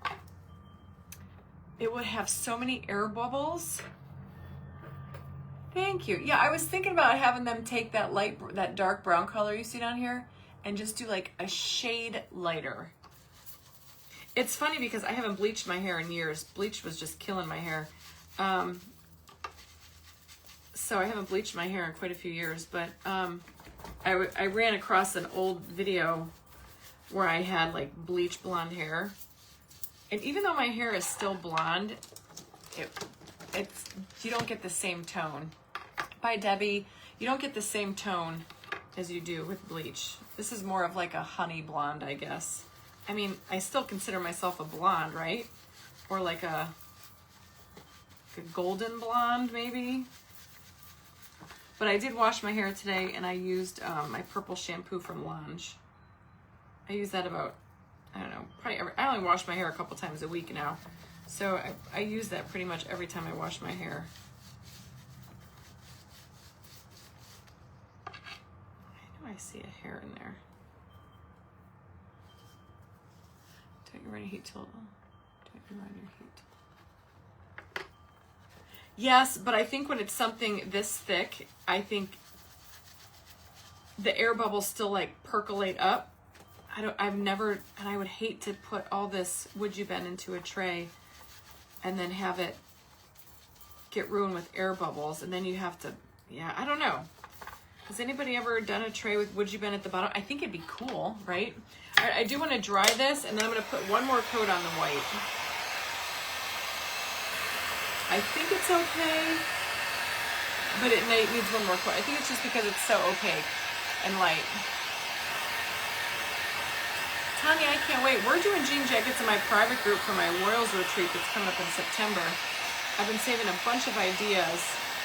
it would have so many air bubbles. Thank you. Yeah, I was thinking about having them take that dark brown color you see down here and just do like a shade lighter. It's funny because I haven't bleached my hair in years. Bleach was just killing my hair. So I haven't bleached my hair in quite a few years, but I ran across an old video where I had like bleach blonde hair. And even though my hair is still blonde, you don't get the same tone. By Debbie, you don't get the same tone as you do with bleach. This is more of like a honey blonde, I guess. I mean, I still consider myself a blonde, right? Or like a golden blonde, maybe. But I did wash my hair today, and I used my purple shampoo from Lange. I use that about, I don't know, probably I only wash my hair a couple times a week now. So I use that pretty much every time I wash my hair. I know I see a hair in there. Don't you run your heat tool? Don't you run your heat? Yes, but I think when it's something this thick, I think the air bubbles still like percolate up. I've never, and I would hate to put all this Wood You Bend into a tray and then have it get ruined with air bubbles, and then you have to, yeah, I don't know. Has anybody ever done a tray with Wood You Bend at the bottom? I think it'd be cool, right? All right, I do want to dry this, and then I'm going to put one more coat on the white. I think it's okay, but it needs one more coat. I think it's just because it's so opaque and light. Tanya, I can't wait. We're doing jean jackets in my private group for my Royals retreat that's coming up in September. I've been saving a bunch of ideas,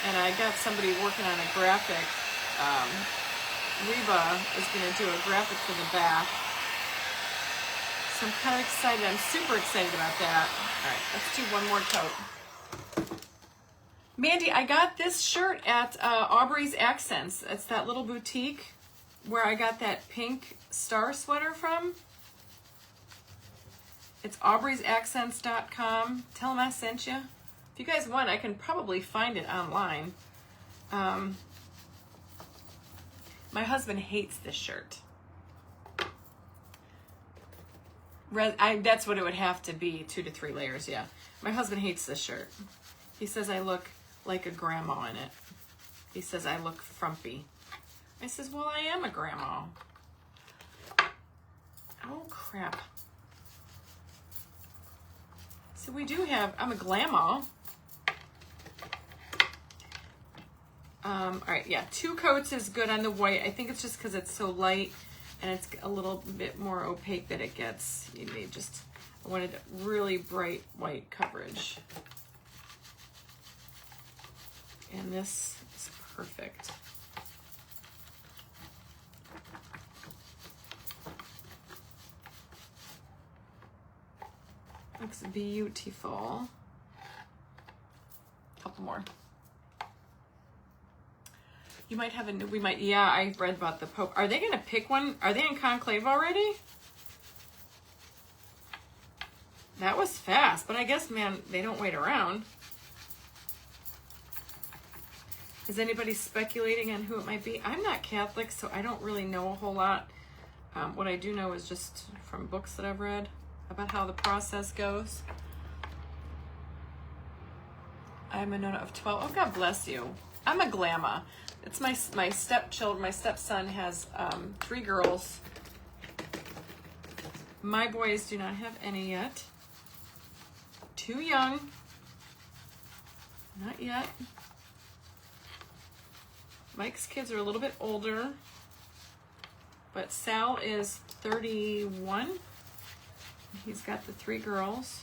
and I got somebody working on a graphic. Reba is going to do a graphic for the back. So I'm kind of excited. I'm super excited about that. All right, let's do one more coat. Mandy, I got this shirt at Aubrey's Accents. It's that little boutique where I got that pink star sweater from. It's aubreysaccents.com. Tell them I sent you. If you guys want, I can probably find it online. My husband hates this shirt. That's what it would have to be, 2 to 3 layers, yeah. My husband hates this shirt. He says I look like a grandma in it. He says I look frumpy. I says, well, I am a grandma. Oh, crap. So we do have, I'm a glamma. All right, yeah, 2 coats is good on the white. I think it's just because it's so light. and it's a little bit more opaque than it gets. You need just, I wanted really bright white coverage. And this is perfect. Looks beautiful. Couple more. You might have a new, we might, yeah, I read about the Pope. Are they going to pick one? Are they in conclave already? That was fast, but I guess, man, they don't wait around. Is anybody speculating on who it might be? I'm not Catholic, so I don't really know a whole lot. What I do know is just from books that I've read about how the process goes. I'm a nona of 12. Oh, God bless you. I'm a glamma. It's my stepchildren. My stepson has 3 girls. My boys do not have any yet. Too young. Not yet. Mike's kids are a little bit older. But Sal is 31. He's got the 3 girls.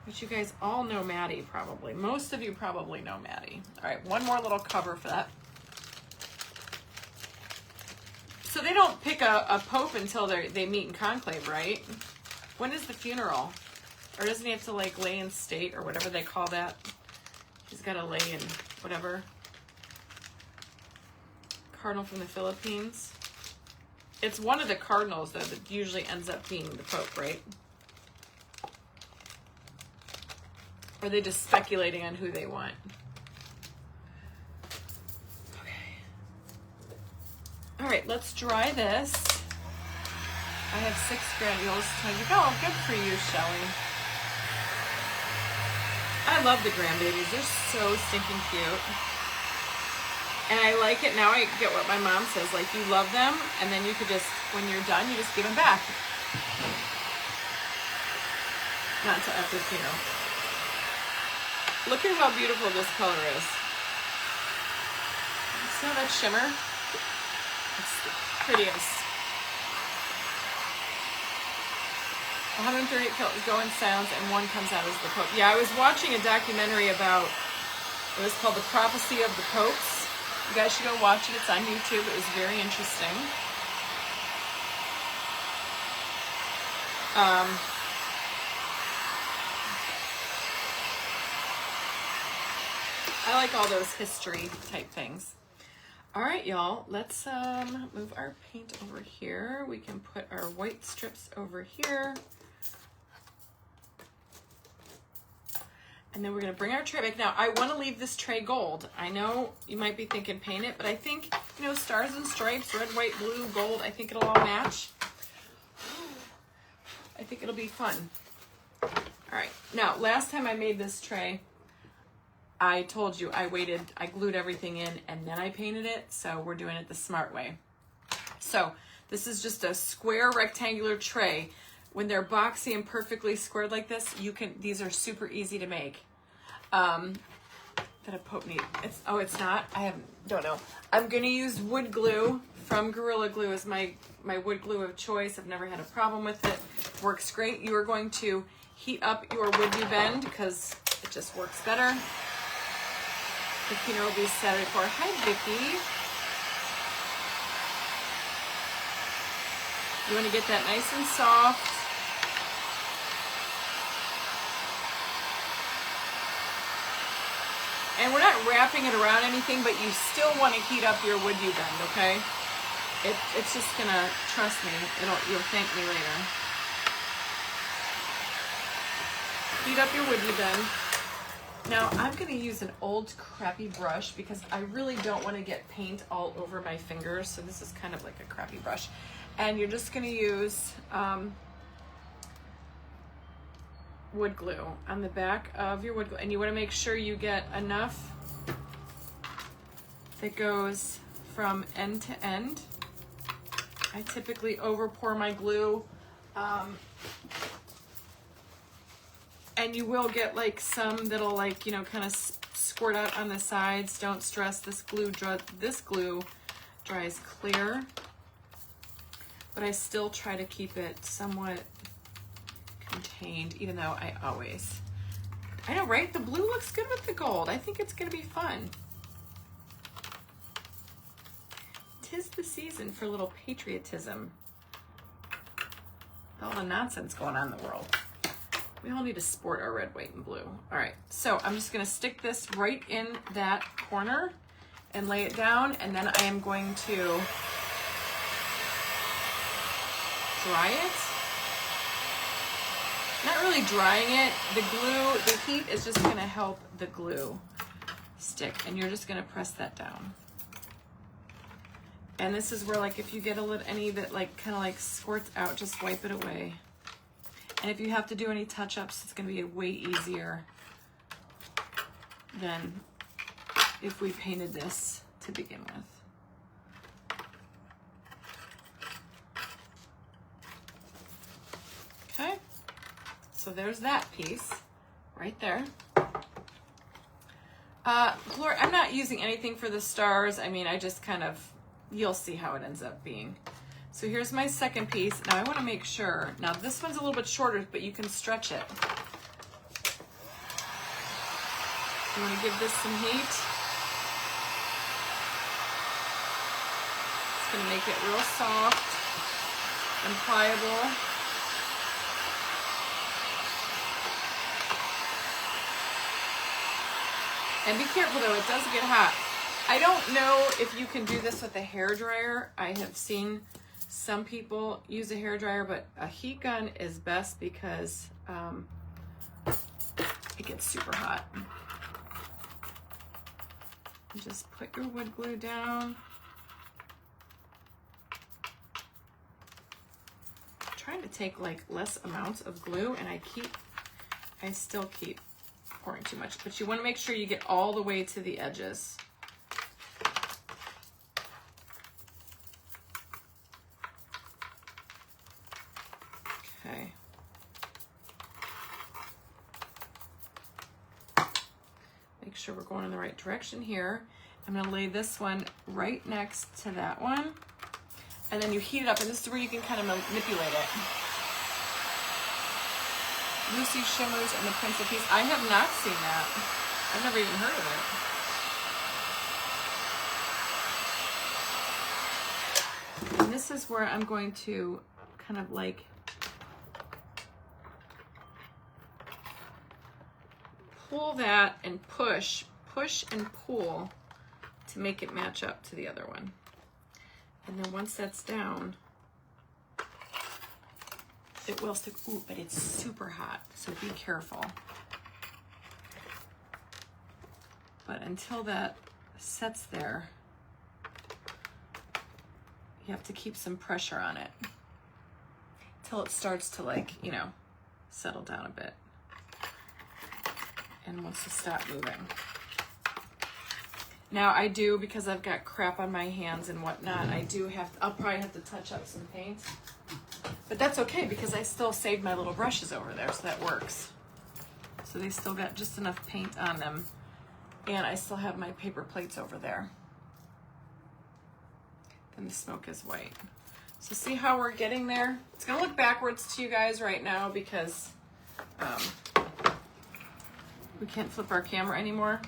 But you guys all know Maddie, probably. Most of you probably know Maddie. All right, one more little cover for that. So they don't pick a pope until they meet in conclave, right? When is the funeral? Or doesn't he have to, like, lay in state or whatever they call that? He's got to lay in whatever. Cardinal from the Philippines. It's one of the cardinals, though, that usually ends up being the pope, right? Or are they just speculating on who they want? Okay. All right, let's dry this. I have 6 granules. Oh, good for you, Shelly. I love the grandbabies. They're so stinking cute. And I like it. Now I get what my mom says. Like, you love them, and then you could just, when you're done, you just give them back. Not until after the funeral. Look at how beautiful this color is. See how that shimmer? It's the prettiest. 138 go in sounds, and 1 comes out as the Pope. Yeah, I was watching a documentary about, it was called The Prophecy of the Popes. You guys should go watch it. It's on YouTube. It was very interesting. I like all those history type things. All right, y'all, let's move our paint over here. We can put our white strips over here. And then we're gonna bring our tray back. Now, I wanna leave this tray gold. I know you might be thinking paint it, but I think, you know, stars and stripes, red, white, blue, gold, I think it'll all match. I think it'll be fun. All right, now, last time I made this tray, I told you I glued everything in and then I painted it, so we're doing it the smart way. So this is just a square rectangular tray. When they're boxy and perfectly squared like this, these are super easy to make. That a Pope need. It's not? Don't know. I'm gonna use wood glue from Gorilla Glue as my wood glue of choice. I've never had a problem with it. Works great. You are going to heat up your wood you bend because it just works better. Vicki will be Saturday for. Hi, Vicki. You want to get that nice and soft. And we're not wrapping it around anything, but you still want to heat up your wood you bend, okay? It's just gonna, trust me, you'll thank me later. Heat up your wood you bend. Now, I'm going to use an old crappy brush because I really don't want to get paint all over my fingers. So this is kind of like a crappy brush. And you're just going to use wood glue on the back of your wood glue. And you want to make sure you get enough that goes from end to end. I typically over pour my glue. And you will get like some that'll kind of squirt out on the sides. Don't stress, this glue dries clear, but I still try to keep it somewhat contained, even though I know, right? The blue looks good with the gold. I think it's gonna be fun. 'Tis the season for a little patriotism. With all the nonsense going on in the world. We all need to sport our red, white, and blue. All right, so I'm just gonna stick this right in that corner and lay it down, and then I am going to dry it. Not really drying it. The glue, the heat is just gonna help the glue stick, and you're just gonna press that down. And this is where, like, if you get a little, any that like kind of like squirts out, just wipe it away. And if you have to do any touch-ups, it's gonna be way easier than if we painted this to begin with. Okay, so there's that piece right there. Glory, I'm not using anything for the stars. I mean, I just kind of, you'll see how it ends up being. So here's my second piece. Now I want to make sure, now this one's a little bit shorter, but you can stretch it. You want to give this some heat. It's going to make it real soft and pliable. And be careful though, it does get hot. I don't know if you can do this with a hairdryer. I have seen some people use a hairdryer, but a heat gun is best because it gets super hot. Just put your wood glue down. I'm trying to take like less amounts of glue, and I still keep pouring too much, but you want to make sure you get all the way to the edges. Okay. Make sure we're going in the right direction here. I'm going to lay this one right next to that one, and then you heat it up, and this is where you can kind of manipulate it. Lucy Shimmers and the Prince of Peace. I have not seen that. I've never even heard of it. And this is where I'm going to kind of like pull that and push and pull to make it match up to the other one. And then once that's down, it will stick. Ooh, but it's super hot, so be careful. But until that sets there, you have to keep some pressure on it till it starts to, like, you know, settle down a bit and wants to stop moving. Now I do, because I've got crap on my hands and whatnot, I'll probably have to touch up some paint. But that's okay, because I still saved my little brushes over there, so that works. So they still got just enough paint on them. And I still have my paper plates over there. And the smoke is white. So see how we're getting there? It's gonna look backwards to you guys right now because we can't flip our camera anymore.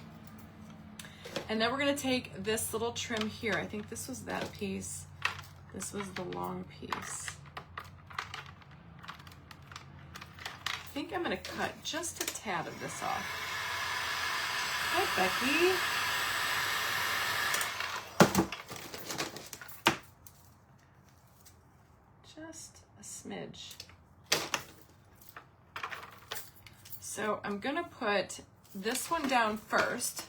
And then we're gonna take this little trim here. I think this was that piece. This was the long piece. I think I'm gonna cut just a tad of this off. Hi, Becky. Just a smidge. So I'm gonna put this one down first.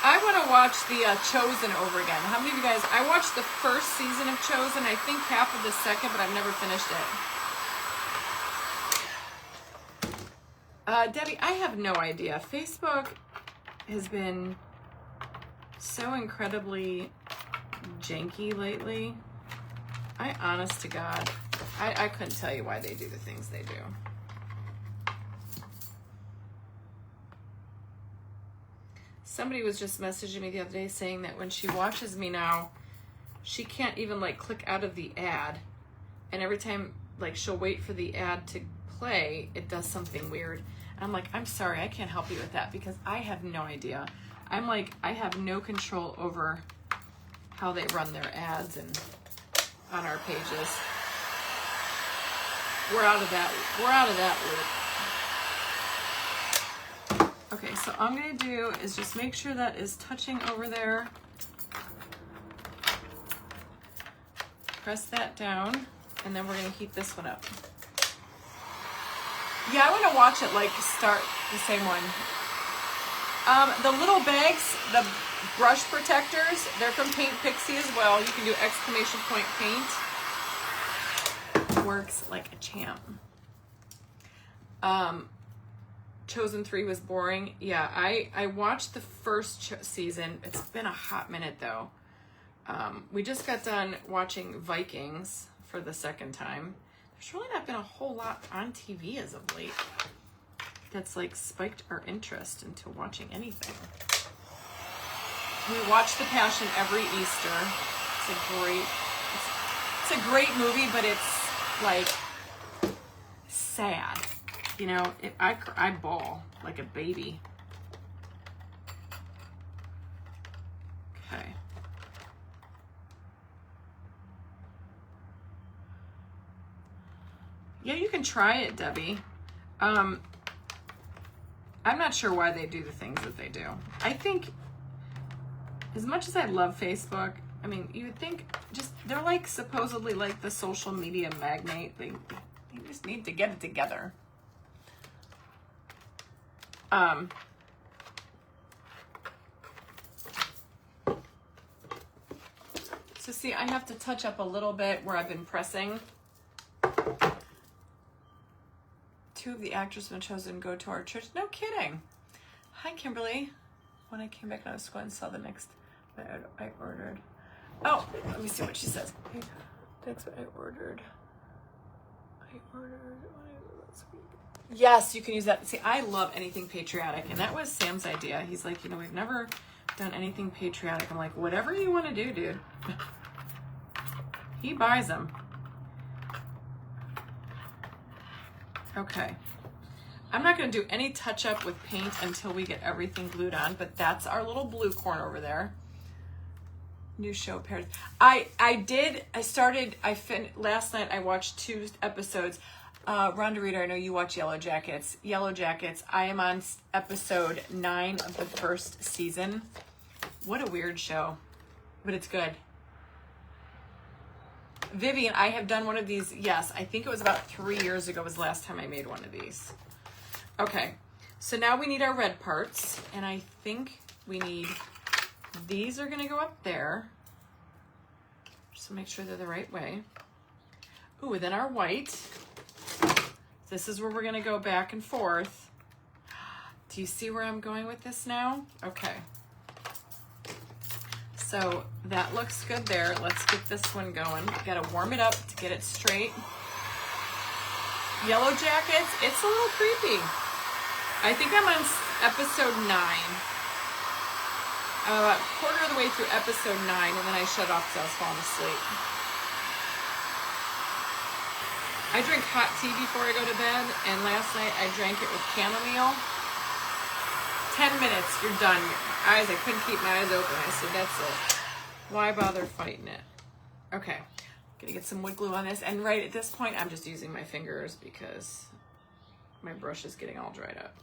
I want to watch the Chosen over again. How many of you guys, I watched the first season of Chosen, I think half of the second, but I've never finished it. Debbie, I have no idea. Facebook has been so incredibly janky lately. I honest to God, I couldn't tell you why they do the things they do. Somebody was just messaging me the other day saying that when she watches me now, she can't even like click out of the ad. And every time like she'll wait for the ad to play, it does something weird. And I'm like, I'm sorry, I can't help you with that because I have no idea. I'm like, I have no control over how they run their ads and on our pages. We're out of that loop. Okay, so all I'm gonna do is just make sure that is touching over there. Press that down, and then we're gonna heat this one up. Yeah, I wanna watch it like start the same one. The little bags, the brush protectors, they're from Paint Pixie as well. You can do exclamation point paint. Works like a champ. Chosen 3 was boring. Yeah, I watched the first season. It's been a hot minute though. We just got done watching Vikings for the second time. There's really not been a whole lot on TV as of late that's like spiked our interest into watching anything. We watch The Passion every Easter. It's a great movie, but it's like sad. You know, I bawl like a baby. Okay. Yeah, you can try it, Debbie. I'm not sure why they do the things that they do. I think, as much as I love Facebook, I mean, you would think just, they're like supposedly like the social media magnate. They just need to get it together. So see, I have to touch up a little bit where I've been pressing. 2 of the actors have been chosen to go to our church. No kidding. Hi, Kimberly. When I came back out of school and saw the next, I ordered. Oh, let me see what she says. Hey, that's what I ordered. Last week. Yes, you can use that. See, I love anything patriotic, and that was Sam's idea. He's like, you know, we've never done anything patriotic. I'm like, whatever you want to do, dude. He buys them. Okay. I'm not going to do any touch up with paint until we get everything glued on, but that's our little blue corn over there. New show pairs. Last night I watched 2 episodes. Rhonda Reader, I know you watch Yellow Jackets. Yellow Jackets, I am on episode 9 of the first season. What a weird show, but it's good. Vivian, I have done one of these. Yes, I think it was about 3 years ago was the last time I made one of these. Okay, so now we need our red parts, and I think we need, these are going to go up there. Just to make sure they're the right way. Ooh, and then our white. This is where we're going to go back and forth. Do you see where I'm going with this now? Okay. So that looks good there. Let's get this one going. Got to warm it up to get it straight. Yellow Jackets, it's a little creepy. I think I'm on episode 9. I'm about a quarter of the way through episode 9, and then I shut off because I was falling asleep. I drink hot tea before I go to bed, and last night I drank it with chamomile. 10 minutes, you're done. Your eyes, I couldn't keep my eyes open. I said, that's it. Why bother fighting it? Okay, gonna get some wood glue on this, and right at this point, I'm just using my fingers because my brush is getting all dried up.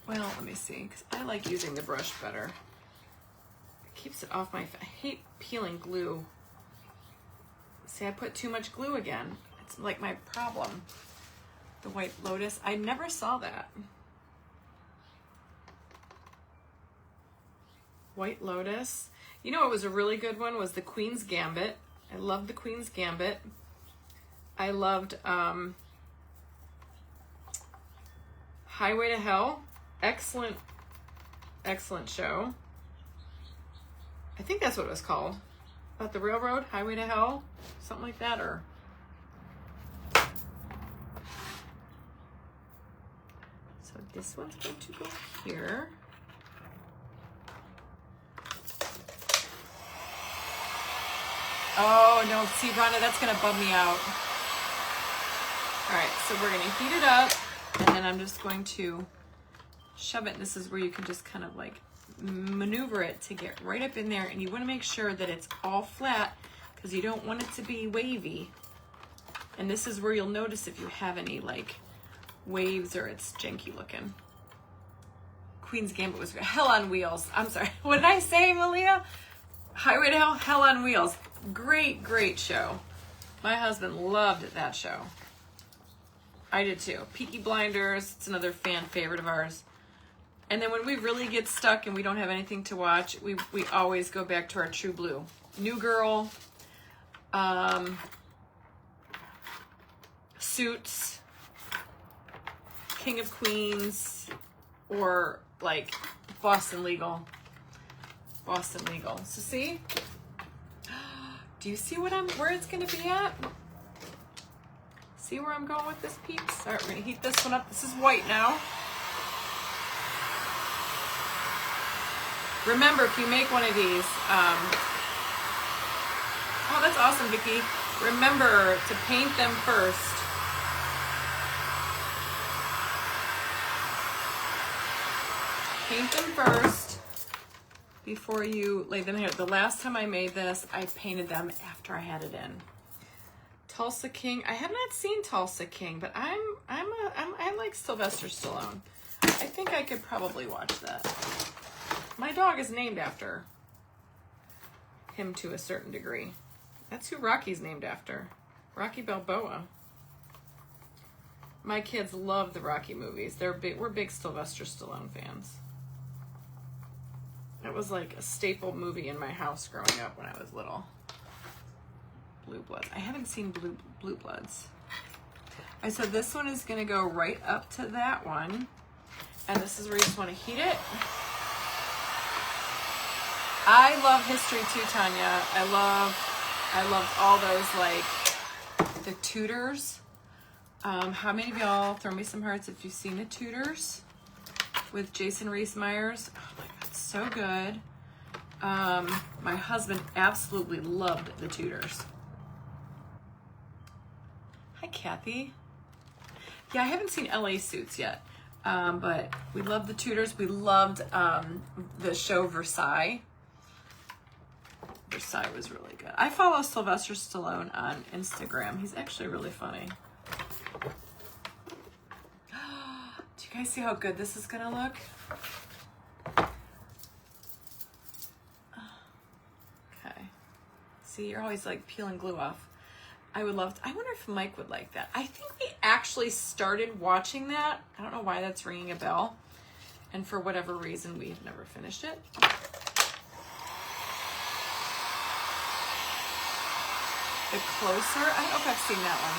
Well, let me see, because I like using the brush better. It keeps it off my, I hate peeling glue. See, I put too much glue again. It's like my problem. The White Lotus, I never saw that. White Lotus. You know what was a really good one was the Queen's Gambit. I loved the Queen's Gambit. I loved Highway to Hell. Excellent, excellent show. I think that's what it was called. About the railroad, Highway to Hell, something like that, or. So this one's going to go here. Oh no, see Rhonda, that's gonna bum me out. All right, so we're gonna heat it up, and then I'm just going to shove it. And this is where you can just kind of like maneuver it to get right up in there, and you want to make sure that it's all flat because you don't want it to be wavy. And this is where you'll notice if you have any like waves or it's janky looking. Queen's Gambit was Hell on Wheels. I'm sorry, what did I say, Malia? Highway to Hell, Hell on Wheels. Great, great show. My husband loved that show. I did too. Peaky Blinders, it's another fan favorite of ours. And then when we really get stuck and we don't have anything to watch, we always go back to our True Blue. New Girl, Suits, King of Queens, or like Boston Legal. Boston Legal. So see? Do you see where it's gonna be at? See where I'm going with this, peeps? All right, we're gonna heat this one up. This is white now. Remember, if you make one of these, oh, that's awesome, Vicki. Remember to paint them first. Paint them first before you lay them here. The last time I made this, I painted them after I had it in. Tulsa King. I have not seen Tulsa King, but I like Sylvester Stallone. I think I could probably watch that. My dog is named after him to a certain degree. That's who Rocky's named after. Rocky Balboa. My kids love the Rocky movies. We're big Sylvester Stallone fans. It was like a staple movie in my house growing up when I was little. Blue Bloods. I haven't seen Blue Bloods. I said this one is going to go right up to that one. And this is where you just want to heat it. I love history too, Tanya. I loved all those, like, the Tudors. How many of y'all, throw me some hearts if you've seen the Tudors with Jason Reese-Myers? Oh my God, so good. My husband absolutely loved the Tudors. Hi, Kathy. Yeah, I haven't seen LA Suits yet, but we loved the Tudors. We loved the show Versailles. Versailles was really good. I follow Sylvester Stallone on Instagram. He's actually really funny. Do you guys see how good this is gonna look? Okay. See, you're always like peeling glue off. I would love to, I wonder if Mike would like that. I think we actually started watching that. I don't know why that's ringing a bell. And for whatever reason, we've never finished it. The Closer, I don't know if I've seen that one.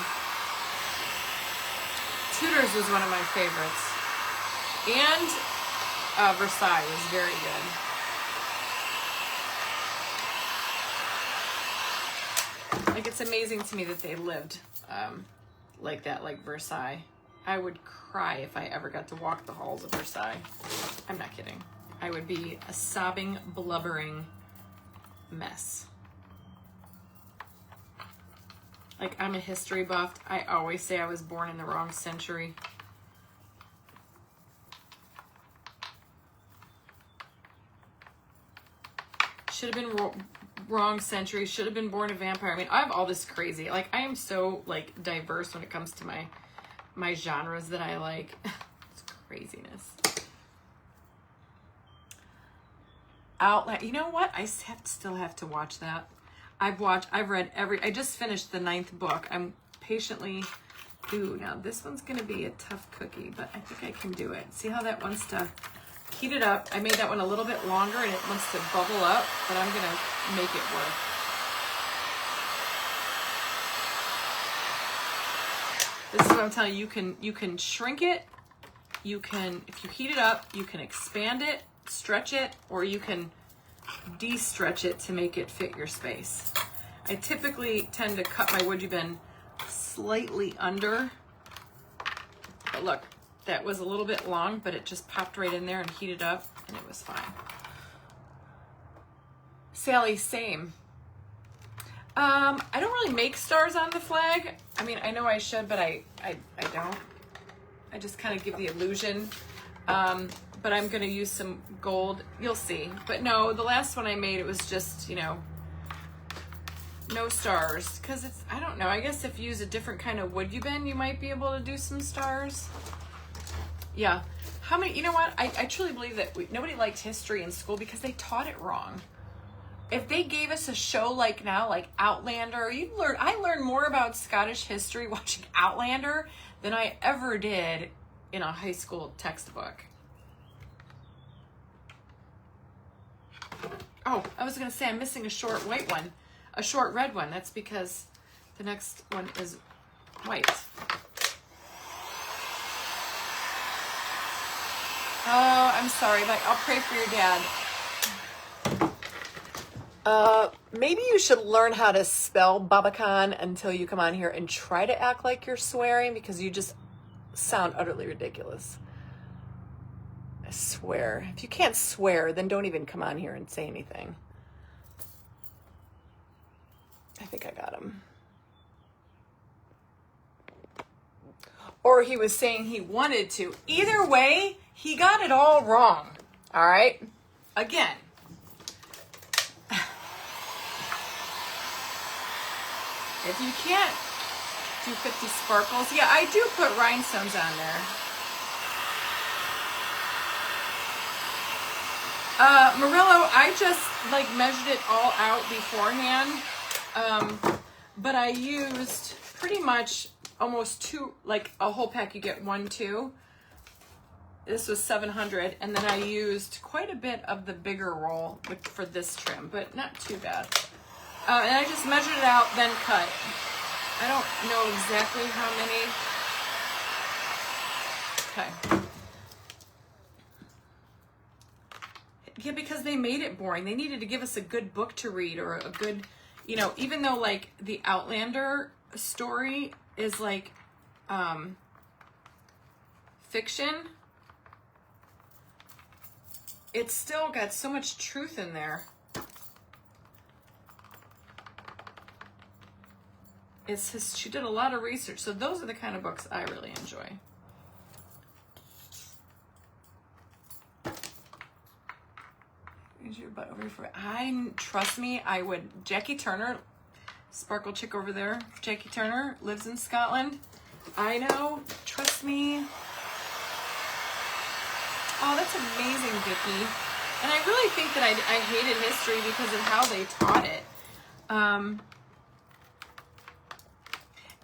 Tudors was one of my favorites. And Versailles was very good. Like, it's amazing to me that they lived like that, like Versailles. I would cry if I ever got to walk the halls of Versailles. I'm not kidding. I would be a sobbing, blubbering mess. Like, I'm a history buff. I always say I was born in the wrong century. Should have been wrong century. Should have been born a vampire. I mean, I have all this crazy. Like, I am so, like, diverse when it comes to my genres that I like. It's craziness. Outlet. You know what? I still have to watch that. I've read I just finished the 9th book. I'm patiently, now this one's gonna be a tough cookie, but I think I can do it. See how that wants to heat it up? I made that one a little bit longer and it wants to bubble up, but I'm gonna make it work. This is what I'm telling you, you can shrink it, you can, if you heat it up, you can expand it, stretch it, or you can de-stretch it to make it fit your space. I typically tend to cut my wood bin slightly under, but look, that was a little bit long, but it just popped right in there and heated up and it was fine. Sally, same. I don't really make stars on the flag. I mean, I know I should, but I don't. I just kind of give the illusion. But I'm going to use some gold. You'll see. But no, the last one I made, it was just, you know, no stars. Because it's, I don't know, I guess if you use a different kind of wood you've been, you might be able to do some stars. Yeah. How many, you know what? I truly believe that nobody liked history in school because they taught it wrong. If they gave us a show like now, like Outlander, I learned more about Scottish history watching Outlander than I ever did in a high school textbook. Oh, I was gonna say I'm missing a short white one, a short red one. That's because the next one is white. Oh, I'm sorry, but I'll pray for your dad. Maybe you should learn how to spell Babacan until you come on here and try to act like you're swearing, because you just sound utterly ridiculous. I swear. If you can't swear, then don't even come on here and say anything. I think I got him. Or he was saying he wanted to. Either way, he got it all wrong. All right? Again. If you can't do 50 sparkles, yeah, I do put rhinestones on there. Murillo, I just like measured it all out beforehand, but I used pretty much almost two, like a whole pack. You get 1, 2. This was 700, and then I used quite a bit of the bigger roll for this trim, but not too bad. And I just measured it out, then cut. I don't know exactly how many. Okay. Yeah, because they made it boring. They needed to give us a good book to read, or a good, you know, even though like the Outlander story is like fiction, it's still got so much truth in there. She did a lot of research. So those are the kind of books I really enjoy. Is your butt over for? Trust me, I would. Jackie Turner, Sparkle Chick over there. Jackie Turner lives in Scotland. I know. Trust me. Oh, that's amazing, Vicki. And I really think that I hated history because of how they taught it.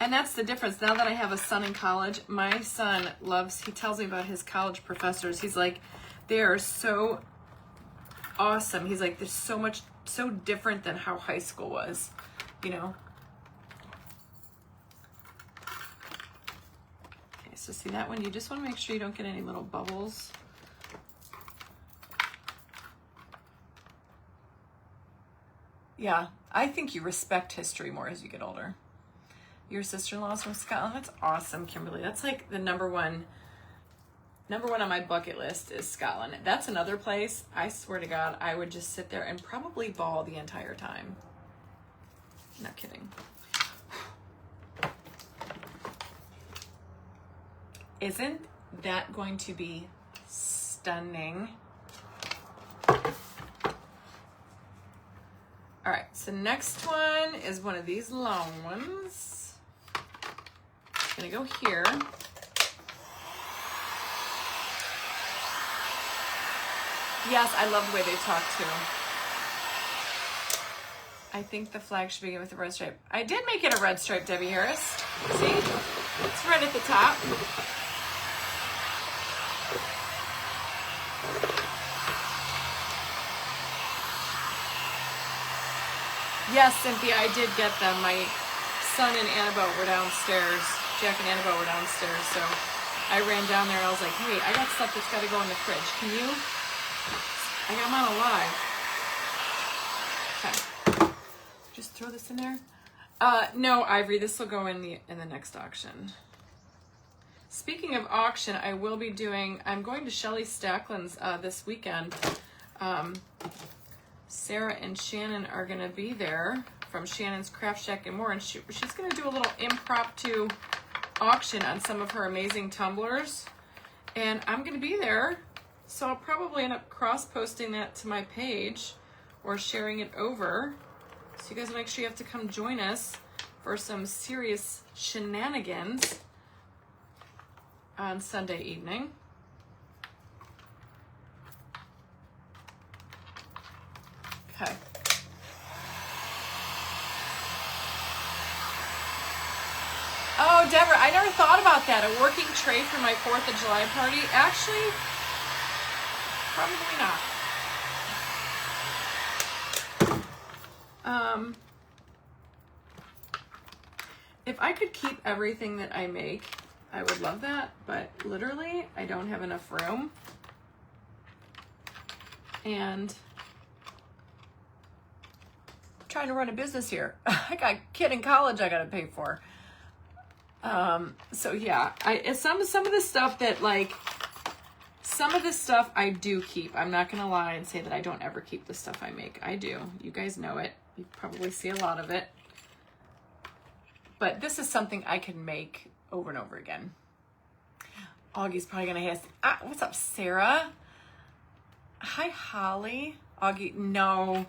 And that's the difference. Now that I have a son in college, my son he tells me about his college professors. He's like, they are so awesome. He's like, there's so different than how high school was, you know? Okay, so see that one? You just want to make sure you don't get any little bubbles. Yeah, I think you respect history more as you get older. Your sister-in-law's from Scotland. That's awesome, Kimberly. That's like the number one on my bucket list is Scotland. That's another place, I swear to God, I would just sit there and probably bawl the entire time. Not kidding. Isn't that going to be stunning? All right, so next one is one of these long ones. Gonna go here. Yes, I love the way they talk too. I think the flag should begin with a red stripe. I did make it a red stripe, Debbie Harris. See? It's red at the top. Yes, Cynthia, I did get them. My son and Annabelle were downstairs. Jack and Annabelle were downstairs, so I ran down there and I was like, hey, I got stuff that's got to go in the fridge. Can you? I got them on alive. Okay. Just throw this in there. No, Ivory, this will go in the next auction. Speaking of auction, I'm going to Shelley Stackland's this weekend. Sarah and Shannon are going to be there from Shannon's Craft Shack and more, and she's going to do a little impromptu auction on some of her amazing tumblers, and I'm going to be there, so I'll probably end up cross-posting that to my page or sharing it over. So you guys make sure you have to come join us for some serious shenanigans on Sunday evening. Okay. Oh, Deborah, I never thought about that. A working tray for my 4th of July party? Actually, probably not. If I could keep everything that I make, I would love that, but literally I don't have enough room. And I'm trying to run a business here. I got a kid in college I gotta pay for. So yeah, some of the stuff that some of this stuff I do keep. I'm not gonna lie and say that I don't ever keep the stuff I make. I do. You guys know it. You probably see a lot of it. But this is something I can make over and over again. Augie's probably gonna ask, what's up, Sarah? Hi, Holly. Augie, no.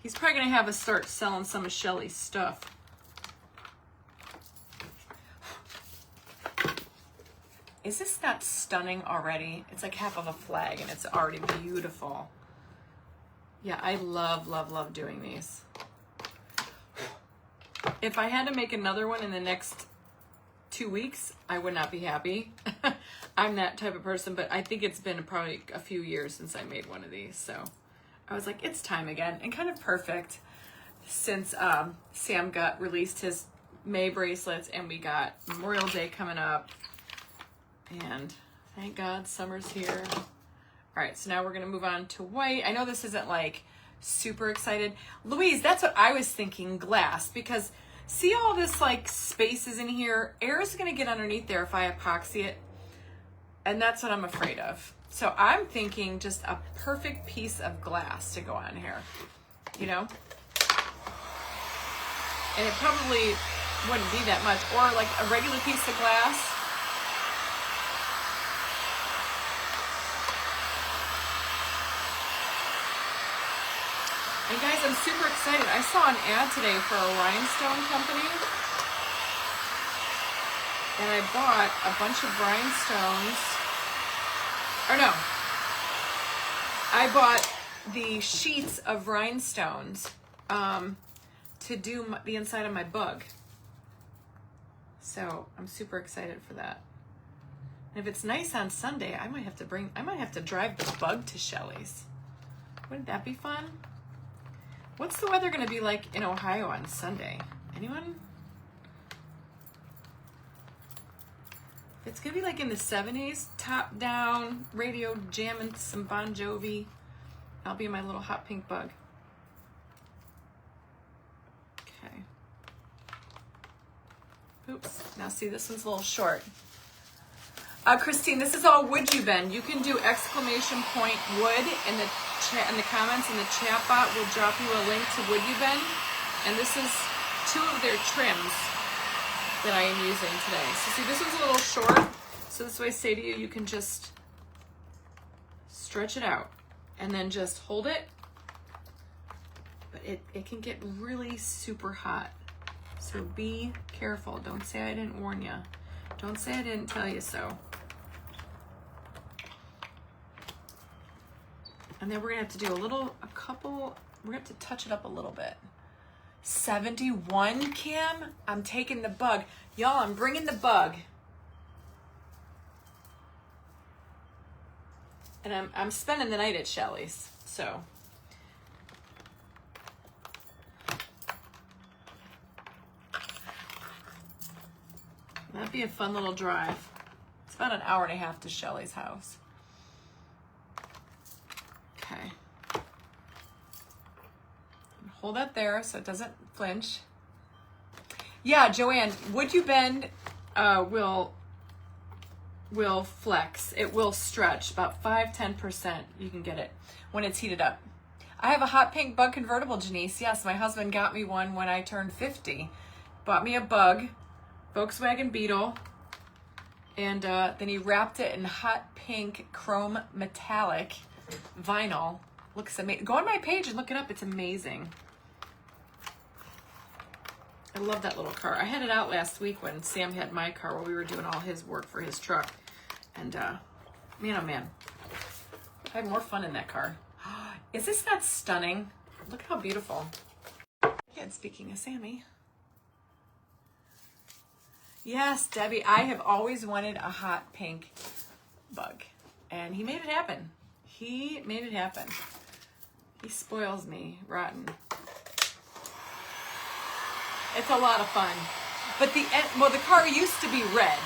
He's probably gonna have us start selling some of Shelly's stuff. Is this not stunning already? It's like half of a flag and it's already beautiful. Yeah, I love, love, love doing these. If I had to make another one in the next 2 weeks, I would not be happy. I'm that type of person, but I think it's been probably a few years since I made one of these. So I was like, it's time again. And kind of perfect since Sam released his May bracelets and we got Memorial Day coming up. And thank God summer's here. All right, so now we're gonna move on to white. I know this isn't like super excited. Louise, that's what I was thinking, glass, because see all this like spaces in here? Air is gonna get underneath there if I epoxy it. And that's what I'm afraid of. So I'm thinking just a perfect piece of glass to go on here, you know? And it probably wouldn't be that much, or like a regular piece of glass. And guys, I'm super excited. I saw an ad today for a rhinestone company. And I bought a bunch of rhinestones. Or no. I bought the sheets of rhinestones to do the inside of my bug. So I'm super excited for that. And if it's nice on Sunday, I might have to drive the bug to Shelly's. Wouldn't that be fun? What's the weather going to be like in Ohio on Sunday? Anyone? It's going to be like in the 70s, top down, radio jamming some Bon Jovi. I'll be in my little hot pink bug. Okay. Oops. Now see, this one's a little short. Christine, this is all wood you bend. You can do exclamation point wood in the chat, in the comments, and the chat bot will drop you a link to wood you bend. And this is 2 of their trims that I am using today. So see, this one's a little short. So this way I say to you, you can just stretch it out and then just hold it. But it can get really super hot. So be careful. Don't say I didn't warn you. Don't say I didn't tell you so. And then we're gonna have to do we're gonna have to touch it up a little bit. 71, Kim? I'm taking the bug. Y'all, I'm bringing the bug. And I'm spending the night at Shelly's, so. That'd be a fun little drive. It's about an hour and a half to Shelly's house. Okay. Hold that there so it doesn't flinch. Yeah, Joanne, would you bend will flex. It will stretch about 5-10%. You can get it when it's heated up. I have a hot pink bug convertible, Janice. Yes, my husband got me one when I turned 50. Bought me a bug, Volkswagen Beetle, and then he wrapped it in hot pink chrome metallic vinyl. Looks amazing. Go on my page and look it up. It's amazing. I love that little car. I had it out last week when Sam had my car while we were doing all his work for his truck. And man, oh man, I had more fun in that car. Is this not stunning? Look how beautiful. And speaking of Sammy. Yes, Debbie, I have always wanted a hot pink bug. And he made it happen. He made it happen. He spoils me rotten. It's a lot of fun. But the car used to be red.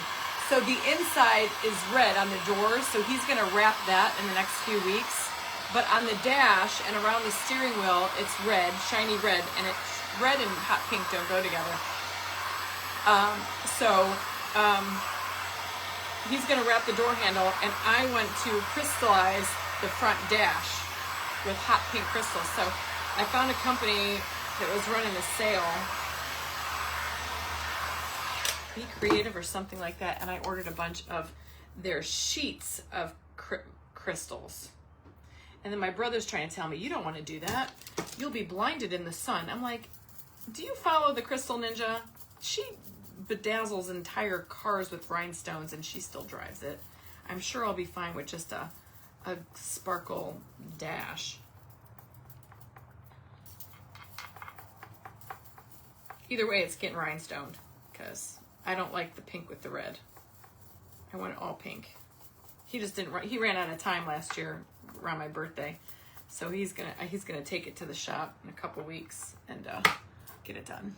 So the inside is red on the doors. So he's going to wrap that in the next few weeks. But on the dash and around the steering wheel, it's red, shiny red. And it's red and hot pink don't go together. He's going to wrap the door handle. And I want to crystallize the front dash with hot pink crystals. So I found a company that was running a sale. Be Creative or something like that, and I ordered a bunch of their sheets of crystals. And then my brother's trying to tell me, you don't want to do that. You'll be blinded in the sun. I'm like, do you follow the Crystal Ninja? She bedazzles entire cars with rhinestones and she still drives it. I'm sure I'll be fine with just a sparkle dash. Either way, it's getting rhinestoned because I don't like the pink with the red. I want it all pink. He just didn't. He ran out of time last year around my birthday, so he's gonna take it to the shop in a couple weeks and get it done.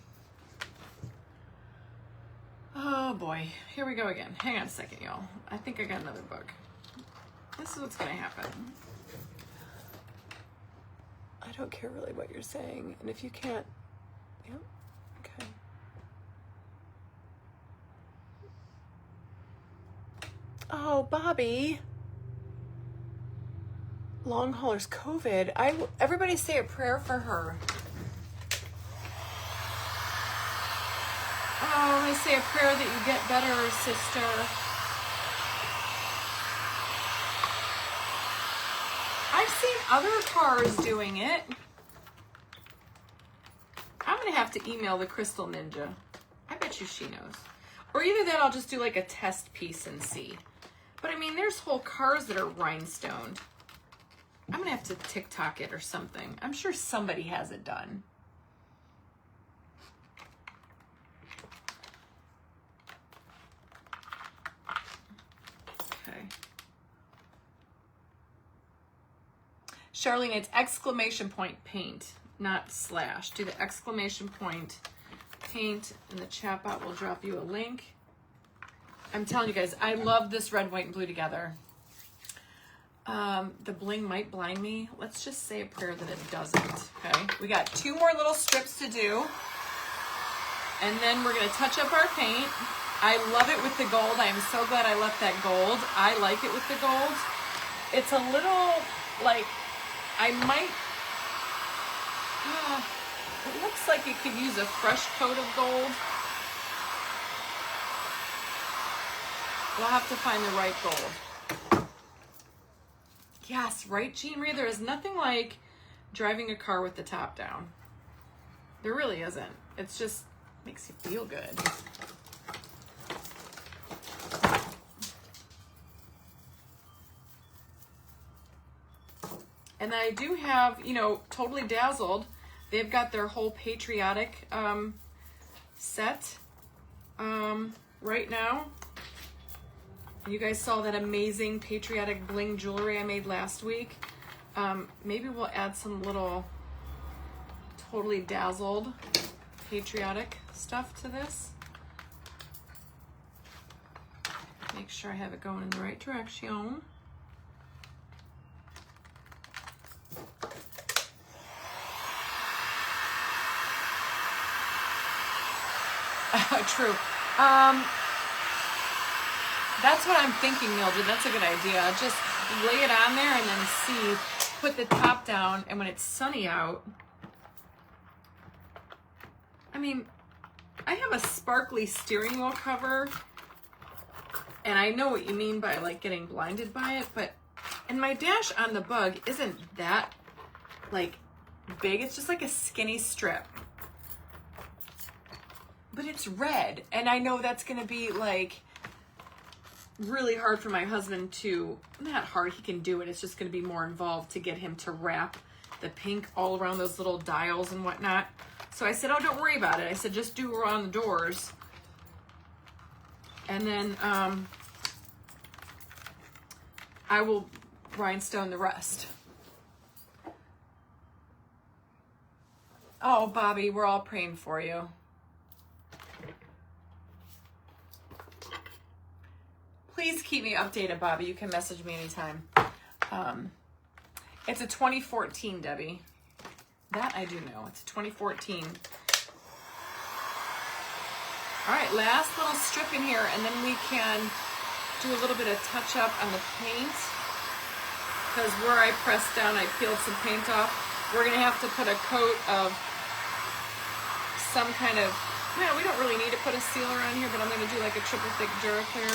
Oh boy, here we go again. Hang on a second, y'all. I think I got another bug. This is what's gonna happen. I don't care really what you're saying, and if you can't, yep, okay. Oh, Bobby. Long haulers COVID. Everybody say a prayer for her. Oh, I say a prayer that you get better, sister. I've seen other cars doing it. I'm gonna have to email the Crystal Ninja. I bet you she knows. Or either that, I'll just do like a test piece and see. But I mean, there's whole cars that are rhinestoned. I'm gonna have to TikTok it or something. I'm sure somebody has it done. Okay. Charlene, it's exclamation point paint, not slash. Do the exclamation point paint in the chat bot. We'll drop you a link. I'm telling you guys, I love this red, white, and blue together. The bling might blind me. Let's just say a prayer that it doesn't, okay? We got 2 more little strips to do. And then we're gonna touch up our paint. I love it with the gold. I am so glad I left that gold. I like it with the gold. It's a little, like, I might, it looks like it could use a fresh coat of gold. We'll have to find the right gold. Yes, right, Jean Marie? There is nothing like driving a car with the top down. There really isn't. It's just makes you feel good. And I do have, you know, Totally Dazzled. They've got their whole Patriotic set right now. You guys saw that amazing Patriotic bling jewelry I made last week. Maybe we'll add some little Totally Dazzled Patriotic stuff to this. Make sure I have it going in the right direction. True. That's what I'm thinking, Mildred. That's a good idea. Just lay it on there and then see put the top down, and when it's sunny out, I mean, I have a sparkly steering wheel cover, and I know what you mean by like getting blinded by it, but, and my dash on the Bug isn't that like big. It's just like a skinny strip, but it's red, and I know that's gonna be like really hard for my husband to, not hard, he can do it, it's just gonna be more involved to get him to wrap the pink all around those little dials and whatnot. So I said, oh, don't worry about it. I said, just do around the doors. And then I will rhinestone the rest. Oh, Bobby, we're all praying for you. Please keep me updated, Bobby. You can message me anytime. It's a 2014, Debbie. That I do know. It's a 2014. All right, last little strip in here, and then we can do a little bit of touch up on the paint. Because where I pressed down, I peeled some paint off. We're gonna have to put a coat of some kind of, man, we don't really need to put a sealer on here, but I'm gonna do like a triple thick Duraclear.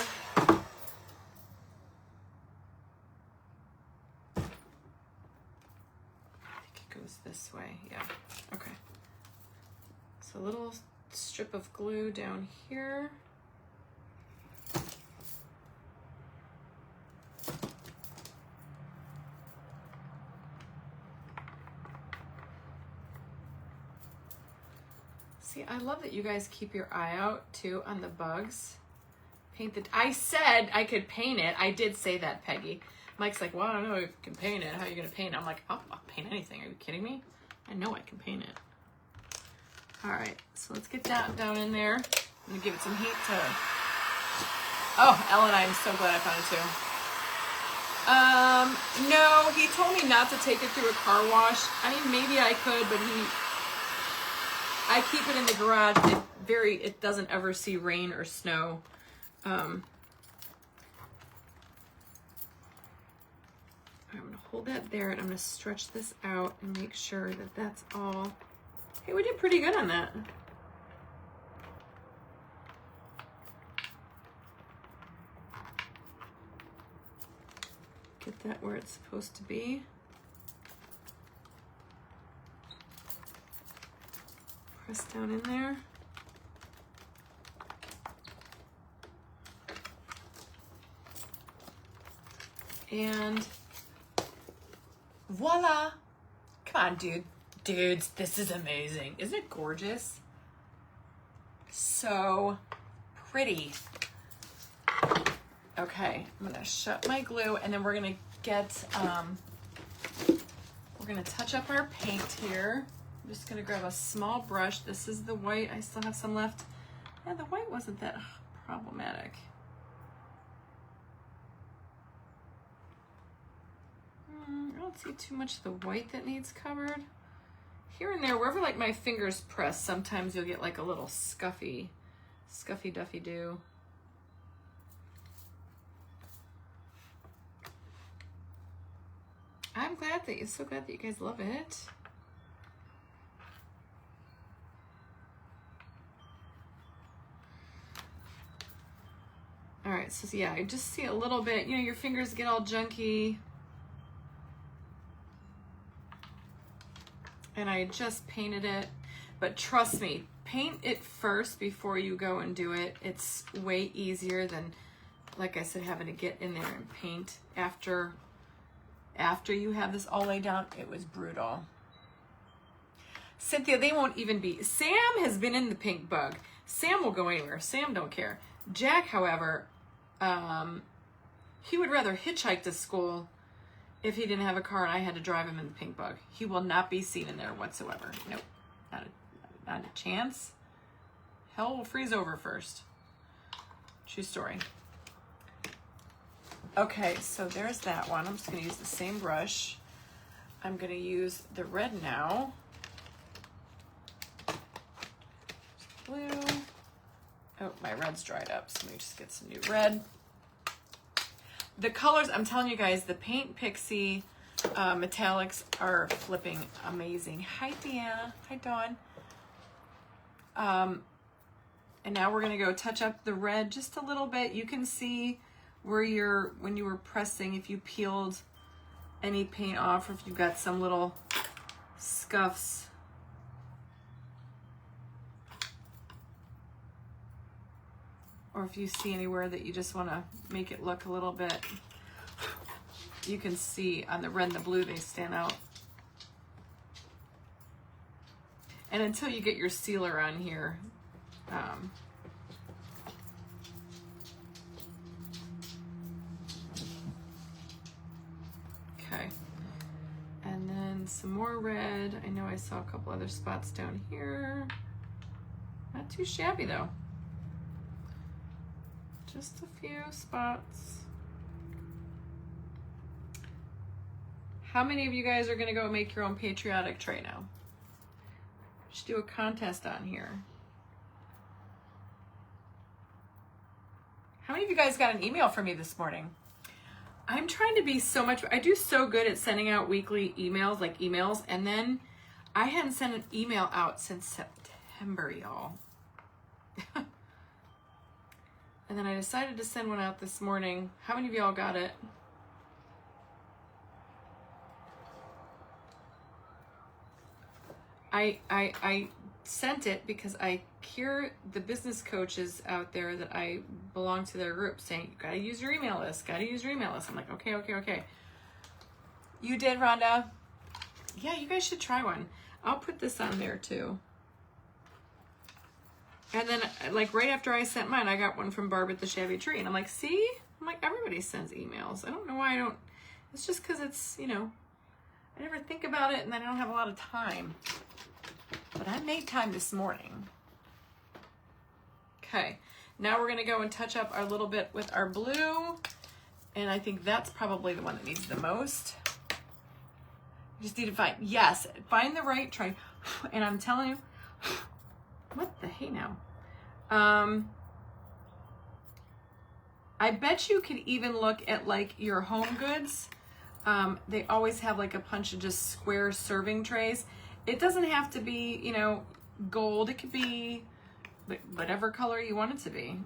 This way, yeah, okay. So a little strip of glue down here. See, I love that you guys keep your eye out too on the bugs. Paint the, I said I could paint it. I did say that, Peggy. Mike's like, well, I don't know if you can paint it. How are you going to paint it? I'm like, I'll paint anything. Are you kidding me? I know I can paint it. All right, so let's get that down in there. I'm going to give it some heat to... Oh, Ellen, I'm so glad I found it too. No, he told me not to take it through a car wash. I mean, maybe I could, but I keep it in the garage. It doesn't ever see rain or snow. I'm going to hold that there, and I'm going to stretch this out and make sure that that's all. Hey, we did pretty good on that. Get that where it's supposed to be. Press down in there. And voila! Come on, dudes, this is amazing. Isn't it gorgeous? So pretty. Okay, I'm gonna shut my glue, and then we're gonna get, we're gonna touch up our paint here. I'm just gonna grab a small brush. This is the white. I still have some left. Yeah, the white wasn't that problematic. I don't see too much of the white that needs covered. Here and there, wherever like my fingers press, sometimes you'll get like a little scuffy duffy do. I'm so glad that you guys love it. All right, so yeah, I just see a little bit, you know, your fingers get all junky. And I just painted it, but trust me, paint it first before you go and do it. It's way easier than, like I said, having to get in there and paint after you have this all laid down. It was brutal. Cynthia, they won't even be. Sam has been in the pink Bug. Sam will go anywhere. Sam don't care. Jack, however, he would rather hitchhike to school if he didn't have a car and I had to drive him in the pink Bug. He will not be seen in there whatsoever. Nope, not a chance. Hell will freeze over first. True story. Okay, so there's that one. I'm just gonna use the same brush. I'm gonna use the red now. Blue. Oh, my red's dried up, so let me just get some new red. The colors, I'm telling you guys, the Paint Pixie metallics are flipping amazing. Hi, Deanna. Hi, Dawn. And now we're gonna go touch up the red just a little bit. You can see where when you were pressing, if you peeled any paint off, or if you've got some little scuffs. Or if you see anywhere that you just wanna make it look a little bit, you can see on the red and the blue, they stand out. And until you get your sealer on here, okay. And then some more red. I know I saw a couple other spots down here. Not too shabby though. Just a few spots. How many of you guys are gonna go make your own patriotic tray now? Just do a contest on here. How many of you guys got an email from me this morning? I'm trying to be so much, I do so good at sending out weekly emails, like emails, and then I hadn't sent an email out since September, y'all. And then I decided to send one out this morning. How many of y'all got it? I sent it because I hear the business coaches out there that I belong to their group saying, you gotta use your email list, gotta use your email list. I'm like, okay. You did, Rhonda? Yeah, you guys should try one. I'll put this on there too. And then like right after I sent mine, I got one from Barb at the Shabby Tree. And I'm like, see? I'm like, everybody sends emails. I don't know why I don't. It's just because it's, you know, I never think about it and then I don't have a lot of time. But I made time this morning. Okay, now we're gonna go and touch up our little bit with our blue. And I think that's probably the one that needs the most. You just need to find, yes, find the right tray. And I'm telling you, what the hey now? I bet you could even look at like your Home Goods. They always have like a bunch of just square serving trays. It doesn't have to be, you know, gold. It could be whatever color you want it to be.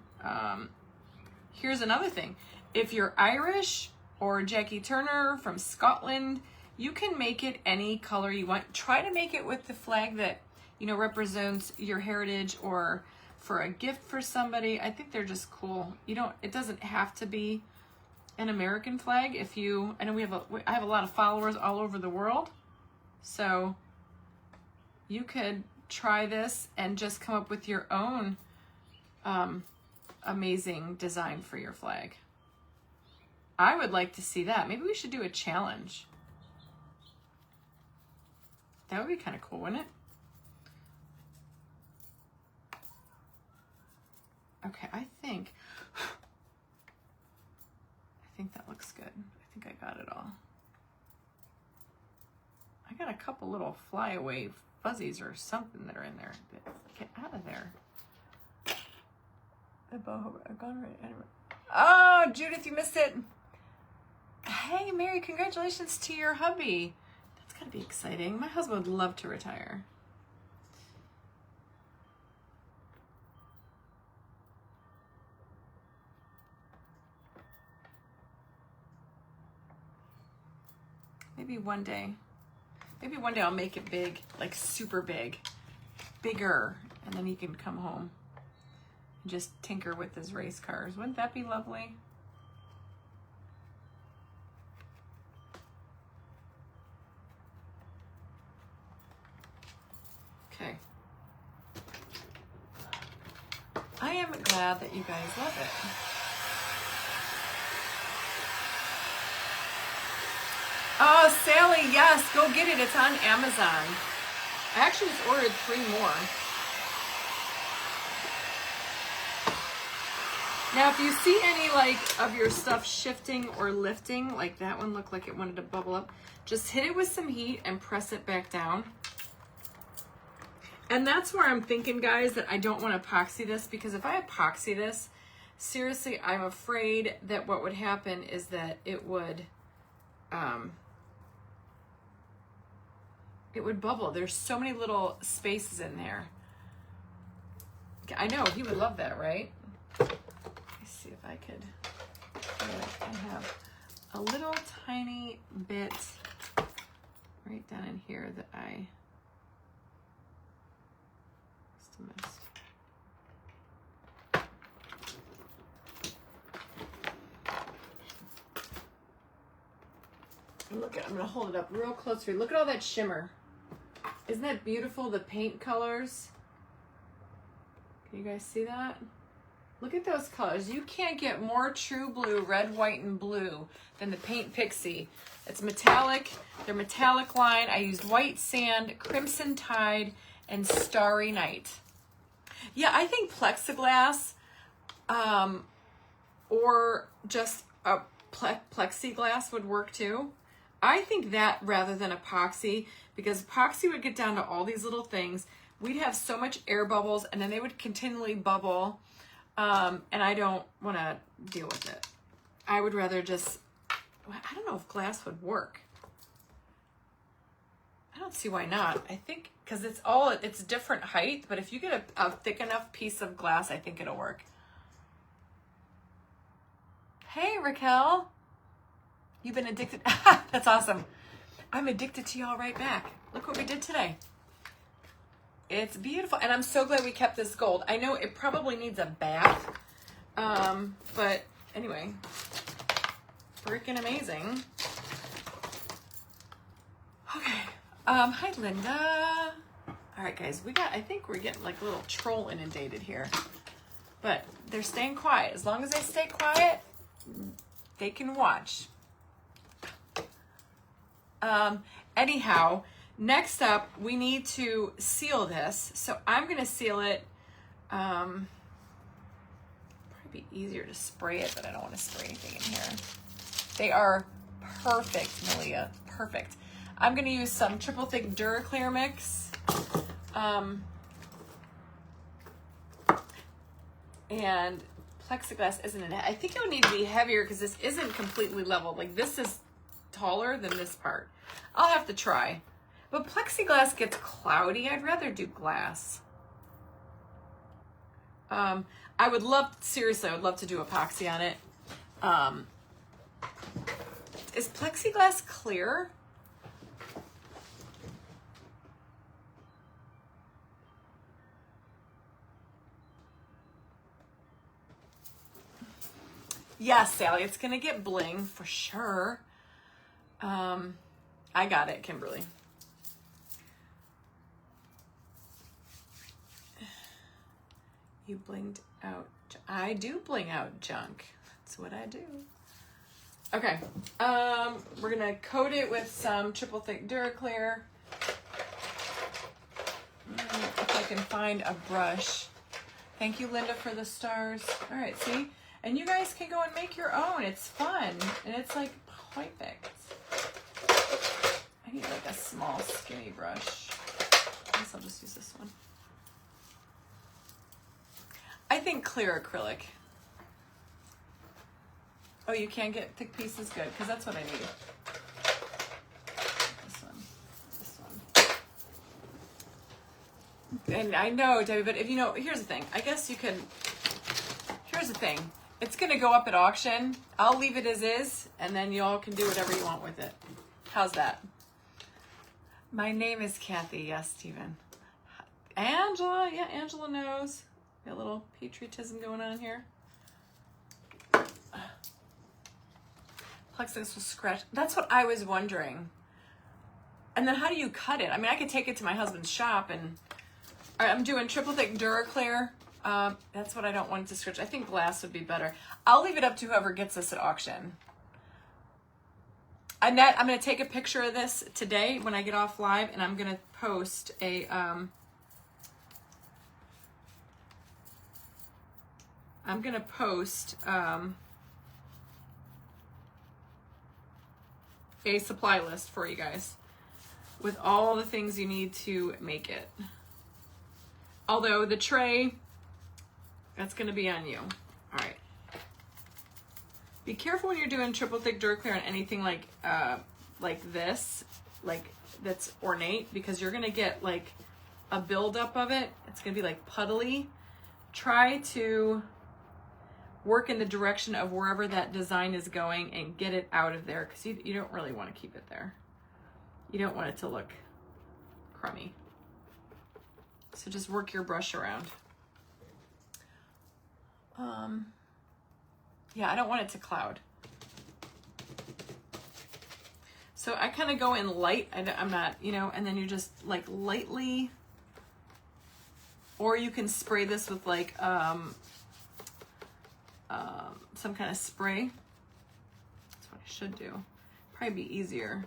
Here's another thing. If you're Irish or Jackie Turner from Scotland, you can make it any color you want. Try to make it with the flag that, you know, represents your heritage, or for a gift for somebody. I think they're just cool. You don't, it doesn't have to be an American flag. If you, I know I have a lot of followers all over the world. So you could try this and just come up with your own amazing design for your flag. I would like to see that. Maybe we should do a challenge. That would be kind of cool, wouldn't it? Okay, I think that looks good. I think I got it all. I got a couple little flyaway fuzzies or something that are in there. Get out of there. The boho, I've gone right. Anyway. Oh, Judith, you missed it. Hey, Mary, congratulations to your hubby. That's gotta be exciting. My husband would love to retire. Maybe one day I'll make it big, like super big, bigger, and then he can come home and just tinker with his race cars. Wouldn't that be lovely? Okay. I am glad that you guys love it. Oh, Sally, yes, go get it. It's on Amazon. I actually just ordered 3 more. Now, if you see any like of your stuff shifting or lifting, like that one looked like it wanted to bubble up, just hit it with some heat and press it back down. And that's where I'm thinking, guys, that I don't want to epoxy this, because if I epoxy this, seriously, I'm afraid that what would happen is that it would, it would bubble. There's so many little spaces in there. I know, he would love that, right? Let me see if I could. I have a little tiny bit right down in here that I missed. Look at, I'm gonna hold it up real close for you. Look at all that shimmer. Isn't that beautiful, the paint colors? Can you guys see that? Look at those colors. You can't get more true blue, red, white, and blue than the Paint Pixie. It's metallic, their metallic line. I used white sand, crimson tide, and starry night. Yeah, I think plexiglass, or just a plexiglass would work too. I think that rather than epoxy, because epoxy would get down to all these little things. We'd have so much air bubbles, and then they would continually bubble, and I don't want to deal with it. I would rather just, I don't know if glass would work. I don't see why not. I think, because it's different height, but if you get a thick enough piece of glass, I think it'll work. Hey, Raquel. You've been addicted. That's awesome. I'm addicted to y'all right back. Look what we did today. It's beautiful. And I'm so glad we kept this gold. I know it probably needs a bath. But anyway, freaking amazing. Okay. Hi, Linda. All right, guys, I think we're getting like a little troll inundated here. But they're staying quiet. As long as they stay quiet, they can watch. Anyhow, next up, we need to seal this. So I'm going to seal it. Probably be easier to spray it, but I don't want to spray anything in here. They are perfect, Malia. Perfect. I'm going to use some triple thick Duraclear mix. And plexiglass isn't in it. I think it would need to be heavier because this isn't completely level. Like this is taller than this part. I'll have to try. But plexiglass gets cloudy. I'd rather do glass. I would love, seriously, I would love to do epoxy on it. Is plexiglass clear? Yes, Sally, it's gonna get bling for sure. I got it, Kimberly. You blinged out. I do bling out junk. That's what I do. Okay. We're gonna coat it with some triple thick Duraclear. If I can find a brush. Thank you, Linda, for the stars. All right, see? And you guys can go and make your own. It's fun. And it's like perfect. I need like a small skinny brush. I guess I'll just use this one. I think clear acrylic. Oh, you can get thick pieces? Good, because that's what I need. This one. And I know, Debbie, but if you know, here's the thing. I guess you can, here's the thing. It's going to go up at auction. I'll leave it as is, and then y'all can do whatever you want with it. How's that? My name is Kathy. Yes, Stephen. Angela. Yeah, Angela knows. Got a little patriotism going on here. Plexiglass will scratch. That's what I was wondering. And then how do you cut it? I mean, I could take it to my husband's shop and... All right, I'm doing triple thick Duraclear. That's what I don't want it to scratch. I think glass would be better. I'll leave it up to whoever gets this at auction. Annette, I'm going to take a picture of this today when I get off live, and I'm going to post a... I'm going to post a supply list for you guys with all the things you need to make it. Although the tray, that's going to be on you. All right. Be careful when you're doing triple thick Duraclear on anything like this. like, that's ornate, because you're gonna get like a buildup of it. It's gonna be like puddly. Try to work in the direction of wherever that design is going and get it out of there, because you don't really want to keep it there. You don't want it to look crummy. So just work your brush around. Yeah, I don't want it to cloud. So I kind of go in light. I'm not, you know, and then you just like lightly, or you can spray this with like some kind of spray. That's what I should do. Probably be easier.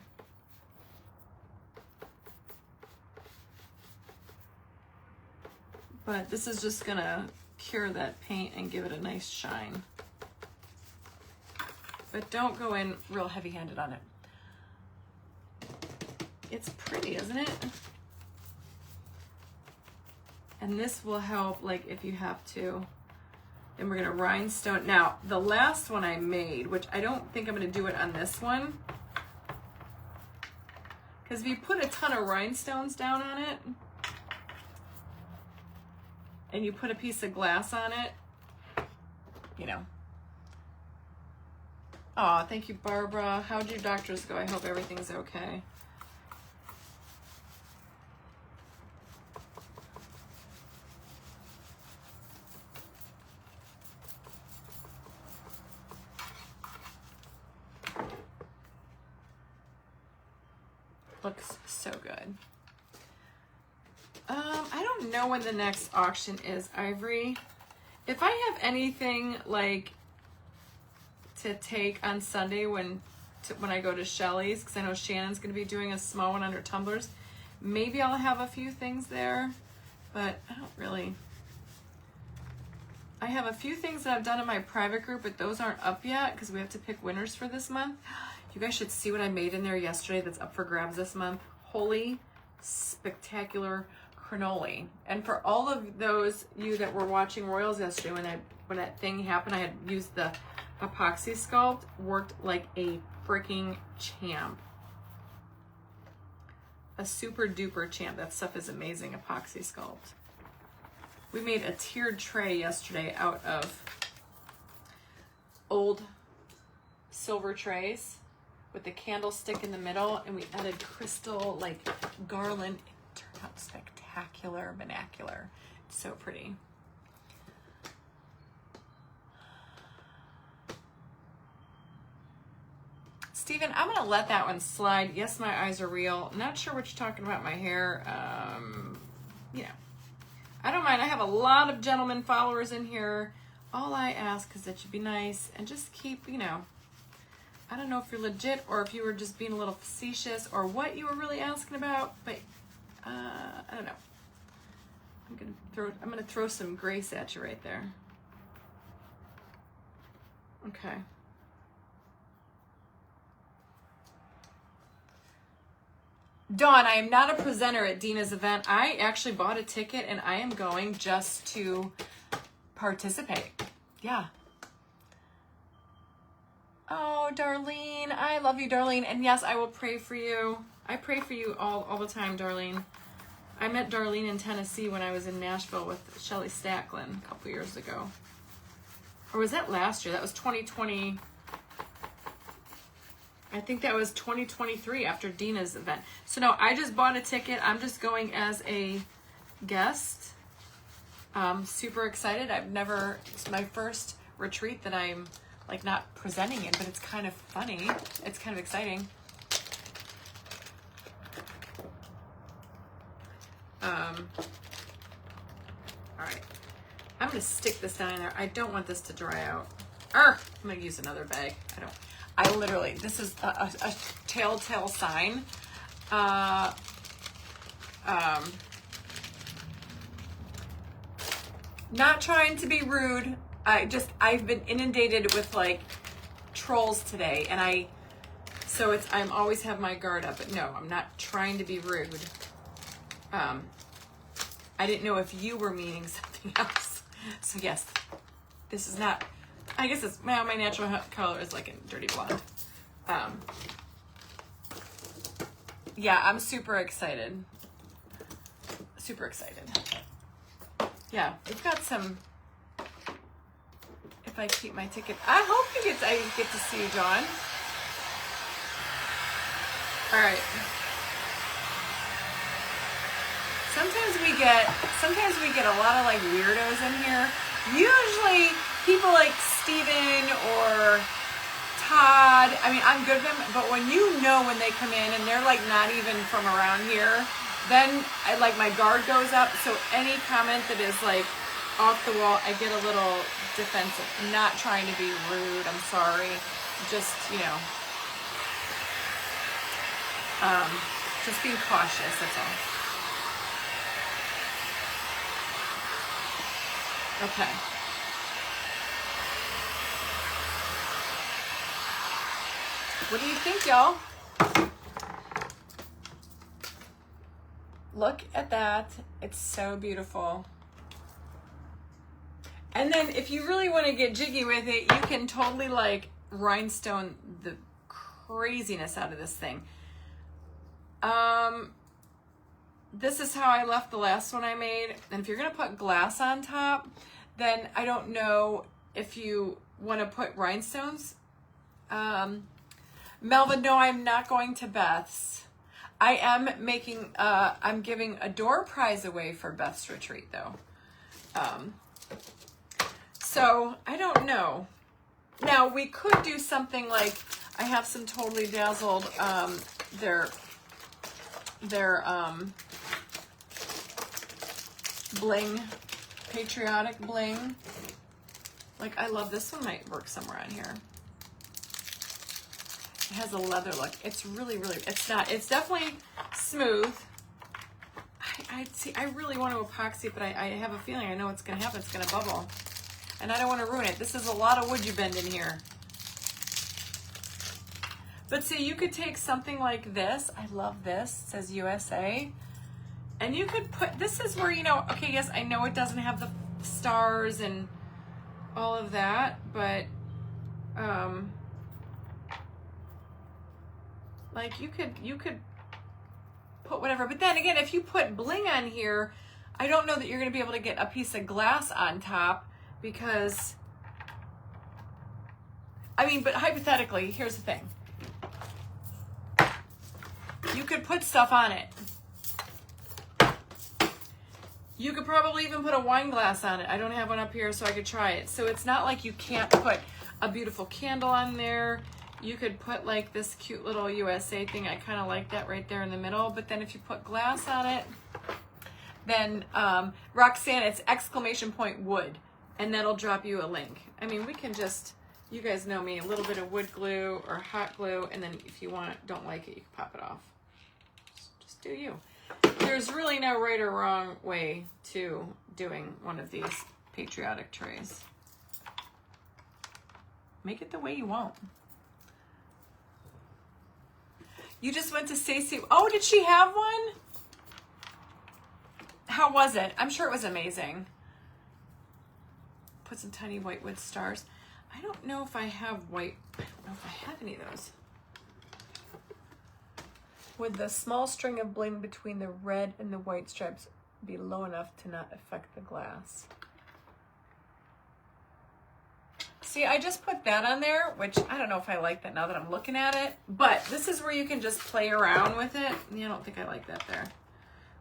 But this is just gonna cure that paint and give it a nice shine. But don't go in real heavy-handed on it. It's pretty, isn't it? And this will help, like, if you have to. Then we're gonna rhinestone. Now, the last one I made, which I don't think I'm gonna do it on this one, because if you put a ton of rhinestones down on it, and you put a piece of glass on it, you know. Oh, thank you, Barbara. How'd your doctors go? I hope everything's okay. Looks so good. I don't know when the next auction is, Ivory. If I have anything like to take on Sunday when I go to Shelly's, because I know Shannon's going to be doing a small one under tumblers, maybe I'll have a few things there, but I don't really. I have a few things that I've done in my private group, but those aren't up yet because we have to pick winners for this month. You guys should see what I made in there yesterday that's up for grabs this month. Holy spectacular cannoli. And for all of those you that were watching Royals yesterday, when that thing happened, I had used the epoxy sculpt, worked like a freaking champ. A super duper champ. That stuff is amazing, epoxy sculpt. We made a tiered tray yesterday out of old silver trays with the candlestick in the middle, and we added crystal like garland. It turned out spectacular, vernacular. It's so pretty. Steven, I'm gonna let that one slide. Yes, my eyes are real. Not sure what you're talking about, my hair. You know, I don't mind. I have a lot of gentlemen followers in here. All I ask is that you be nice and just keep, you know, I don't know if you're legit or if you were just being a little facetious or what you were really asking about, but I don't know. I'm gonna throw some grace at you right there. Okay. Dawn, I am not a presenter at Dina's event. I actually bought a ticket and I am going just to participate. Yeah. Oh, Darlene, I love you, Darlene. And yes, I will pray for you. I pray for you all the time, Darlene. I met Darlene in Tennessee when I was in Nashville with Shelly Stacklin a couple years ago. Or was that last year? That was 2020. I think that was 2023 after Dina's event. So no, I just bought a ticket. I'm just going as a guest. Super excited. It's my first retreat that I'm like not presenting in, but it's kind of funny. It's kind of exciting. All right. I'm going to stick this down in there. I don't want this to dry out. I'm going to use another bag. I literally, this is a telltale sign. Not trying to be rude. I've been inundated with like trolls today, and I'm always have my guard up, but no, I'm not trying to be rude. I didn't know if you were meaning something else. So yes, this is not, I guess it's, my natural color is like a dirty blonde. Yeah, I'm super excited. Super excited. Yeah, we've got some. If I keep my ticket, I hope I get to see you, John. All right. Sometimes we get a lot of like weirdos in here. Usually people like Steven or Todd. I mean, I'm good with them, but when when they come in and they're like not even from around here, then my guard goes up. So any comment that is like off the wall, I get a little defensive. I'm not trying to be rude. I'm sorry. Just, just being cautious, that's all. Okay. What do you think, y'all? Look at that. It's so beautiful. And then if you really want to get jiggy with it, you can totally like rhinestone the craziness out of this thing. This is how I left the last one I made. And if you're going to put glass on top, then I don't know if you want to put rhinestones. Melvin, no, I'm not going to Beth's. I am making, I'm giving a door prize away for Beth's retreat though. So I don't know. Now we could do something like, I have some Totally Dazzled, their bling, Patriotic bling. Like I love this one, might work somewhere on here. It has a leather look. It's really, it's definitely smooth. I really want to epoxy it, but I have a feeling I know what's going to happen. It's going to bubble. And I don't want to ruin it. This is a lot of wood you bend in here. But see, you could take something like this. I love this. It says USA. And you could put, this is where, okay, yes, I know it doesn't have the stars and all of that, but like you could put whatever. But then again, if you put bling on here, I don't know that you're going to be able to get a piece of glass on top because, I mean, but hypothetically, here's the thing. You could put stuff on it. You could probably even put a wine glass on it. I don't have one up here, so I could try it. So it's not like you can't put a beautiful candle on there. You could put like this cute little USA thing. I kind of like that right there in the middle. But then if you put glass on it, then Roxanne, it's !wood. And that'll drop you a link. I mean, we can just, you guys know me, a little bit of wood glue or hot glue. And then if you don't like it, you can pop it off. Just do you. There's really no right or wrong way to doing one of these patriotic trays. Make it the way you want. You just went to Stacy. Oh, did she have one? How was it? I'm sure it was amazing. Put some tiny white wood stars. I don't know if I have white. I don't know if I have any of those. Would the small string of bling between the red and the white stripes be low enough to not affect the glass? See, I just put that on there, which I don't know if I like that now that I'm looking at it, but this is where you can just play around with it. I don't think I like that there.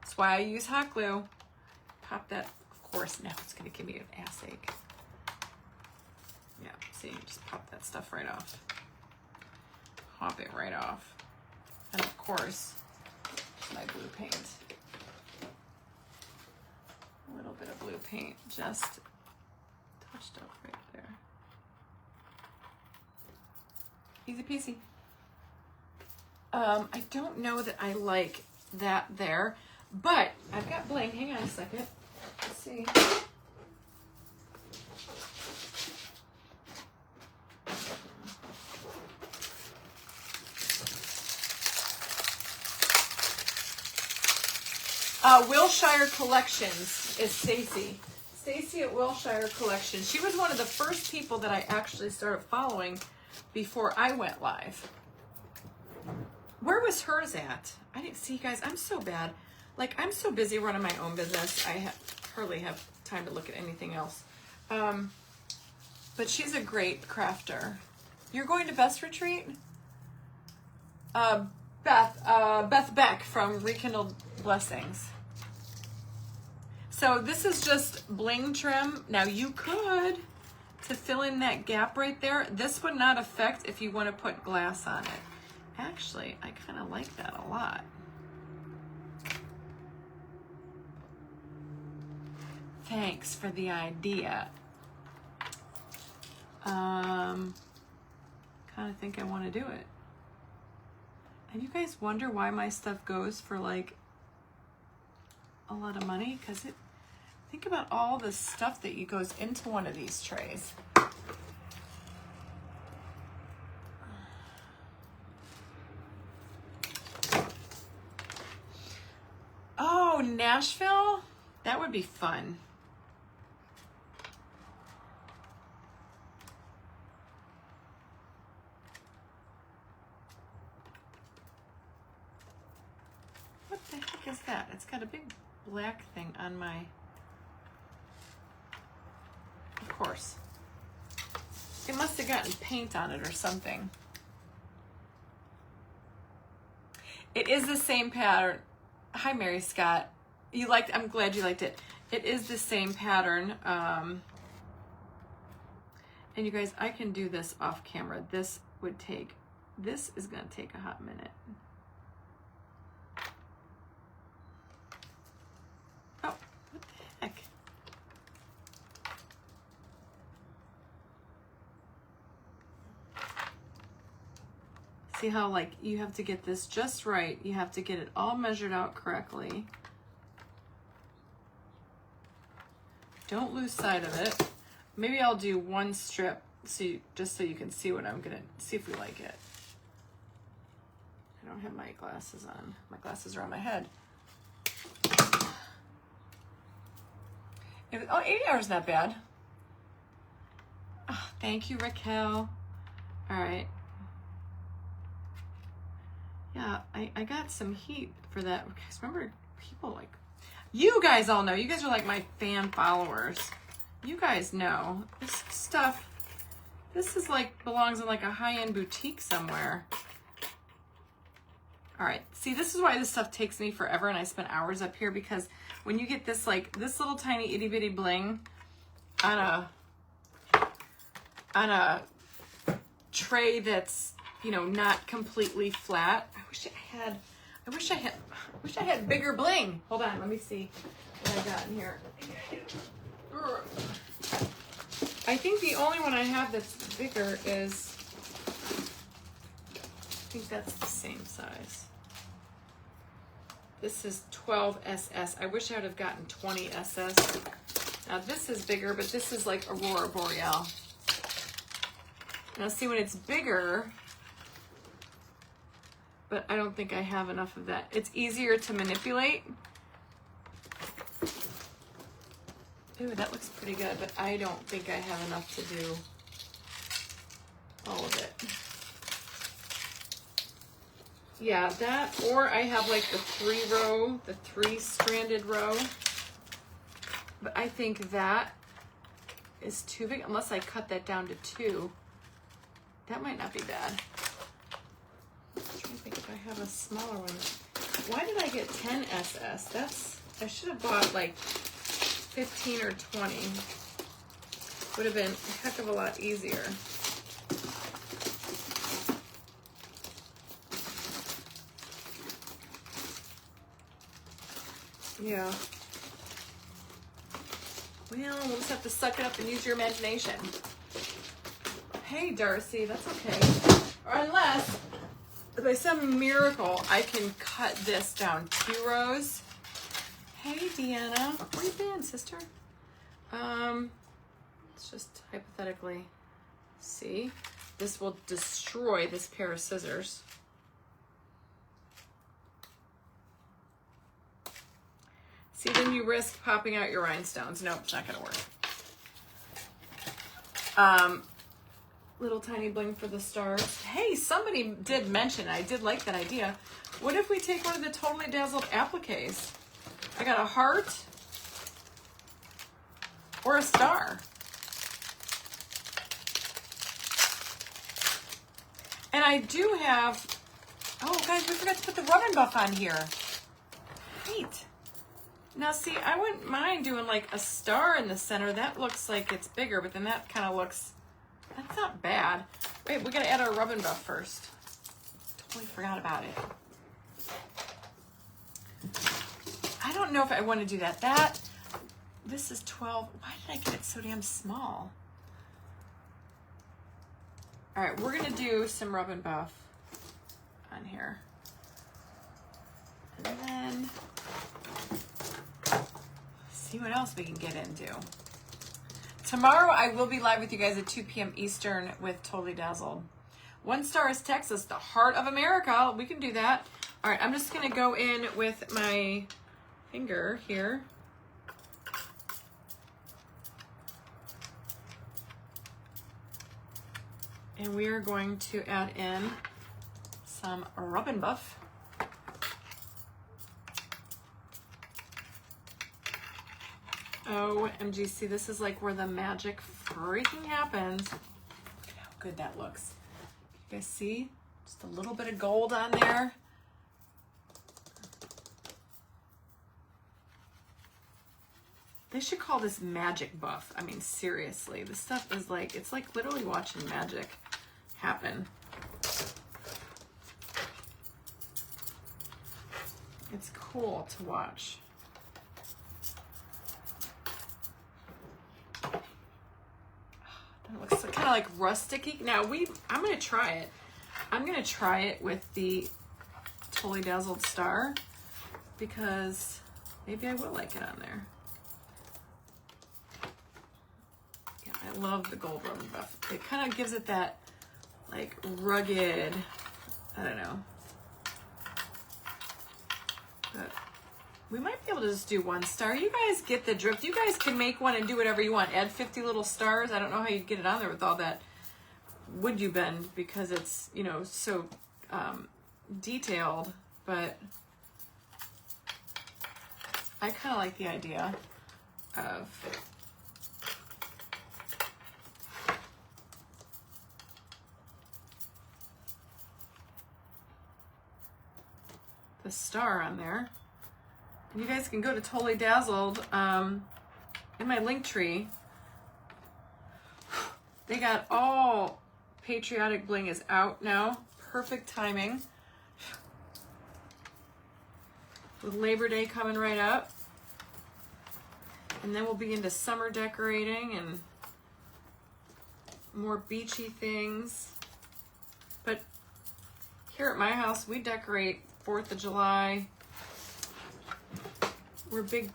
That's why I use hot glue. Pop that, of course, now it's going to give me an ass ache. Yeah, see, just pop that stuff right off. Pop it right off. And of course, my blue paint. A little bit of blue paint, just touched up right there. Easy peasy. I don't know that I like that there, but I've got bling. Hang on a second. Let's see. Wilshire Collections is Stacy. Stacy at Wilshire Collections. She was one of the first people that I actually started following before I went live. Where was hers at? I didn't see, guys. I'm so bad. Like, I'm so busy running my own business. I hardly have time to look at anything else. But she's a great crafter. You're going to Beth's retreat? Beth Beck from Rekindled Blessings. So this is just bling trim. Now you could, to fill in that gap right there, this would not affect if you want to put glass on it. Actually, I kind of like that a lot. Thanks for the idea. Kind of think I want to do it. And you guys wonder why my stuff goes for like a lot of money? Because think about all the stuff that goes into one of these trays. Oh, Nashville? That would be fun. What the heck is that? It's got a big black thing on my... Of course. It must have gotten paint on it or something. It is the same pattern. Hi, Mary Scott. I'm glad you liked it. It is the same pattern. And you guys, I can do this off camera. This is gonna take a hot minute. Oh, what the heck? See how like you have to get this just right. You have to get it all measured out correctly. Don't lose sight of it. Maybe I'll do one strip just so you can see what I'm gonna see if we like it. I don't have my glasses on. My glasses are on my head. Oh, 80 hours not bad. Oh, thank you, Raquel. All right. Yeah, I got some heat for that. Because remember, people like, you guys all know. You guys are like my fan followers. You guys know. This stuff, this is like, belongs in like a high-end boutique somewhere. All right, see, this is why this stuff takes me forever and I spend hours up here, because when you get this, like, this little tiny itty bitty bling on a tray that's, you know, not completely flat. I wish I had bigger bling. Hold on, let me see what I got in here. I think the only one I have that's bigger is, I think that's the same size. This is 12 SS. I wish I would have gotten 20 SS. Now this is bigger, but this is like Aurora Boreal. Now see, when it's bigger, but I don't think I have enough of that. It's easier to manipulate. Ooh, that looks pretty good, but I don't think I have enough to do all of it. Yeah, that, or I have like the 3-stranded row. But I think that is too big, unless I cut that down to 2. That might not be bad. I'm trying to think if I have a smaller one. Why did I get 10 SS? I should have bought like 15 or 20. Would have been a heck of a lot easier. Yeah. Well, we'll just have to suck it up and use your imagination. Hey, Darcy, that's okay. Or unless, by some miracle, I can cut this down 2 rows. Hey, Deanna. Where you been, sister? Let's just hypothetically see. This will destroy this pair of scissors. See, then you risk popping out your rhinestones. Nope, it's not gonna work. little tiny bling for the stars. Hey, somebody did mention, I did like that idea. What if we take one of the Totally Dazzled appliques? I got a heart or a star. And I do have, oh guys, we forgot to put the rub and buff on here. Wait. Now see, I wouldn't mind doing like a star in the center. That looks like it's bigger, but then that kind of looks, that's not bad. Wait, we gotta add our rub and buff first. Totally forgot about it. I don't know if I want to do that. This is 12. Why did I get it so damn small? All right, we're gonna do some rub and buff on here. And then see what else we can get into. Tomorrow I will be live with you guys at 2 p.m. Eastern with Totally Dazzled. One star is Texas, the heart of America. We can do that. All right, I'm just gonna go in with my finger here. And we are going to add in some rub and buff. OMG, see, this is like where the magic freaking happens. Look at how good that looks. You guys see? Just a little bit of gold on there. They should call this magic buff. I mean, seriously, this stuff is like, it's like literally watching magic happen. It's cool to watch. That looks kind of like rustic-y. Now I'm gonna try it. I'm gonna try it with the Totally Dazzled star because maybe I will like it on there. Yeah, I love the gold rub and buff. It kind of gives it that like rugged, I don't know. But we might be able to just do one star. You guys get the drift. You guys can make one and do whatever you want. Add 50 little stars. I don't know how you get it on there with all that wood you bend because it's, you know, so detailed, but I kind of like the idea of the star on there. You guys can go to Totally Dazzled in my link tree. They got all Patriotic Bling is out now. Perfect timing. With Labor Day coming right up. And then we'll be into summer decorating and more beachy things. But here at my house, we decorate 4th of July. We're big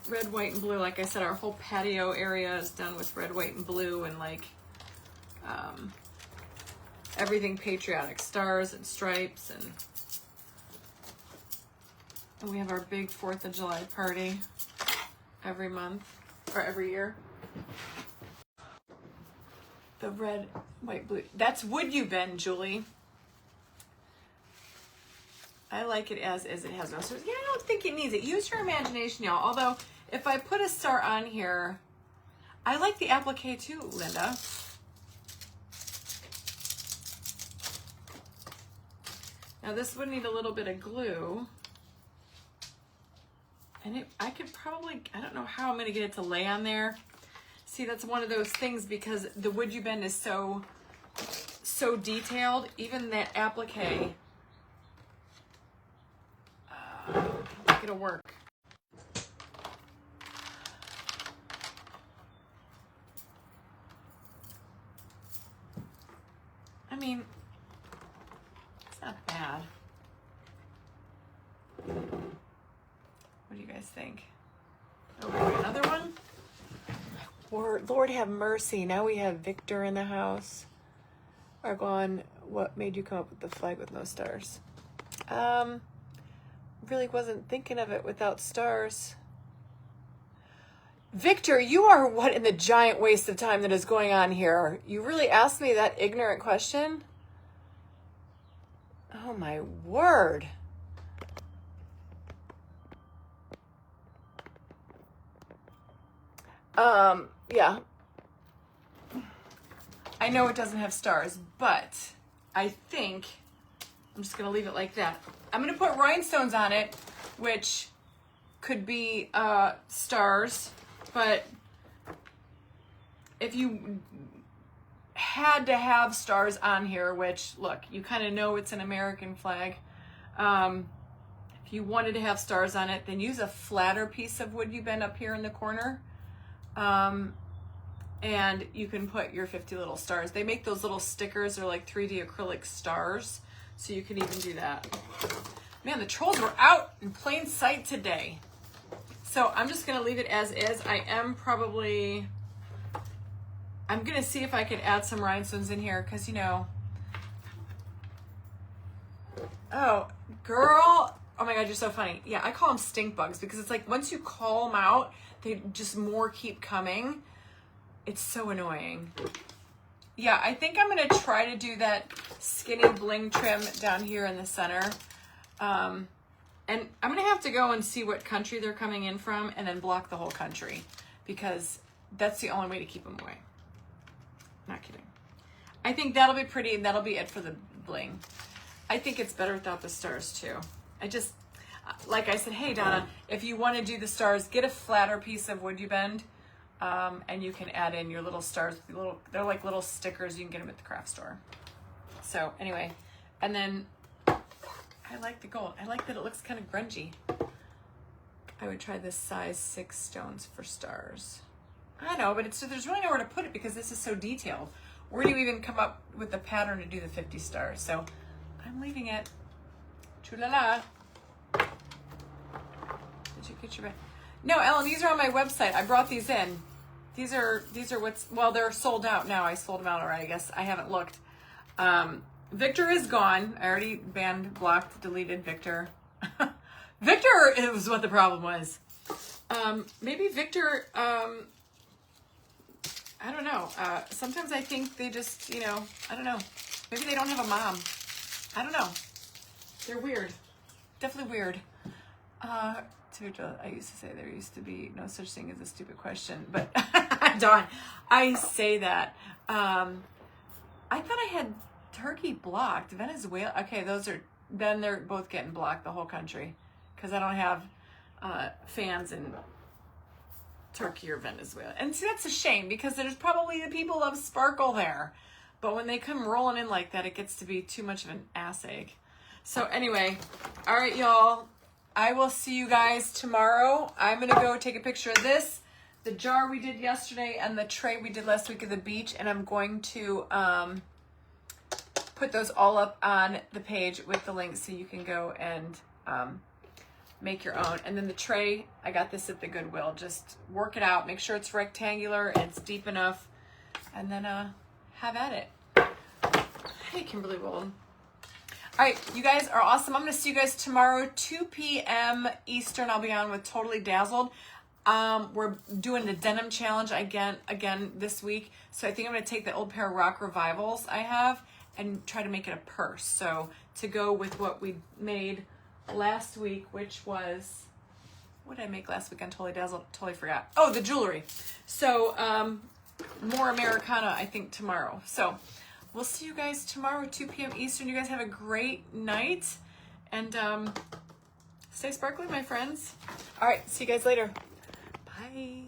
red, white, and blue. Like I said, our whole patio area is done with red, white, and blue, and like everything patriotic, stars and stripes, and we have our big 4th of July party every month or every year. The red, white, blue. That's wood you bend, Julie. I like it as is. It has no stars. Yeah, I don't think it needs it. Use your imagination, y'all. Although, if I put a star on here, I like the applique too, Linda. Now, this would need a little bit of glue. And I could probably, I don't know how I'm going to get it to lay on there. See, that's one of those things because the wood you bend is so detailed. Even that applique, I think it'll work. I mean, it's not bad. What do you guys think? Oh, wait, another one? Lord have mercy. Now we have Victor in the house. Argon, what made you come up with the flag with no stars? Really wasn't thinking of it without stars. Victor, you are what in the giant waste of time that is going on here? You really asked me that ignorant question? Oh my word. Yeah. I know it doesn't have stars, but I think I'm just going to leave it like that. I'm going to put rhinestones on it, which could be stars, but if you had to have stars on here, which, look, you kind of know it's an American flag. If you wanted to have stars on it, then use a flatter piece of wood you bend up here in the corner. And you can put your 50 little stars. They make those little stickers. They're like 3D acrylic stars. So you can even do that. Man, the trolls were out in plain sight today. So I'm just going to leave it as is. I'm going to see if I can add some rhinestones in here because, you know. Oh, girl. Oh my God, you're so funny. Yeah, I call them stink bugs because it's like once you call them out, they just more keep coming. It's so annoying. Yeah, I think I'm going to try to do that skinny bling trim down here in the center. And I'm going to have to go and see what country they're coming in from and then block the whole country because that's the only way to keep them away. Not kidding. I think that'll be pretty and that'll be it for the bling. I think it's better without the stars too. I just, like I said, hey Donna, if you want to do the stars, get a flatter piece of wood you bend. And you can add in your little stars. They're like little stickers. You can get them at the craft store. So anyway, and then I like the gold. I like that it looks kind of grungy. I would try this size 6 stones for stars. I know, but there's really nowhere to put it because this is so detailed. Where do you even come up with the pattern to do the 50 stars? So I'm leaving it. Chulala. Did you get your bag? No, Ellen, these are on my website. I brought these in. These are what's, well, they're sold out now. I sold them out already, I guess. I haven't looked. Victor is gone. I already banned, blocked, deleted Victor. Victor is what the problem was. Maybe Victor, I don't know. Sometimes I think they just, you know, I don't know. Maybe they don't have a mom. I don't know. They're weird. Definitely weird. I used to say there used to be no such thing as a stupid question, but Dawn, I say that. I thought I had Turkey blocked. Venezuela. Okay, then they're both getting blocked, the whole country, because I don't have fans in Turkey or Venezuela. And see, that's a shame because there's probably the people love sparkle there, but when they come rolling in like that, it gets to be too much of an ass egg. So anyway, all right, y'all. I will see you guys tomorrow. I'm going to go take a picture of this, the jar we did yesterday, and the tray we did last week at the beach. And I'm going to put those all up on the page with the links so you can go and make your own. And then the tray, I got this at the Goodwill. Just work it out. Make sure it's rectangular and it's deep enough. And then have at it. Hey, Kimberly Wolin. All right, you guys are awesome. I'm going to see you guys tomorrow, 2 p.m. Eastern. I'll be on with Totally Dazzled. We're doing the denim challenge again this week. So I think I'm going to take the old pair of Rock Revivals I have and try to make it a purse. So to go with what we made last week, which was, what did I make last week on Totally Dazzled? Totally forgot. Oh, the jewelry. So more Americana, I think, tomorrow. So we'll see you guys tomorrow, 2 p.m. Eastern. You guys have a great night. And stay sparkly, my friends. All right, see you guys later. Bye.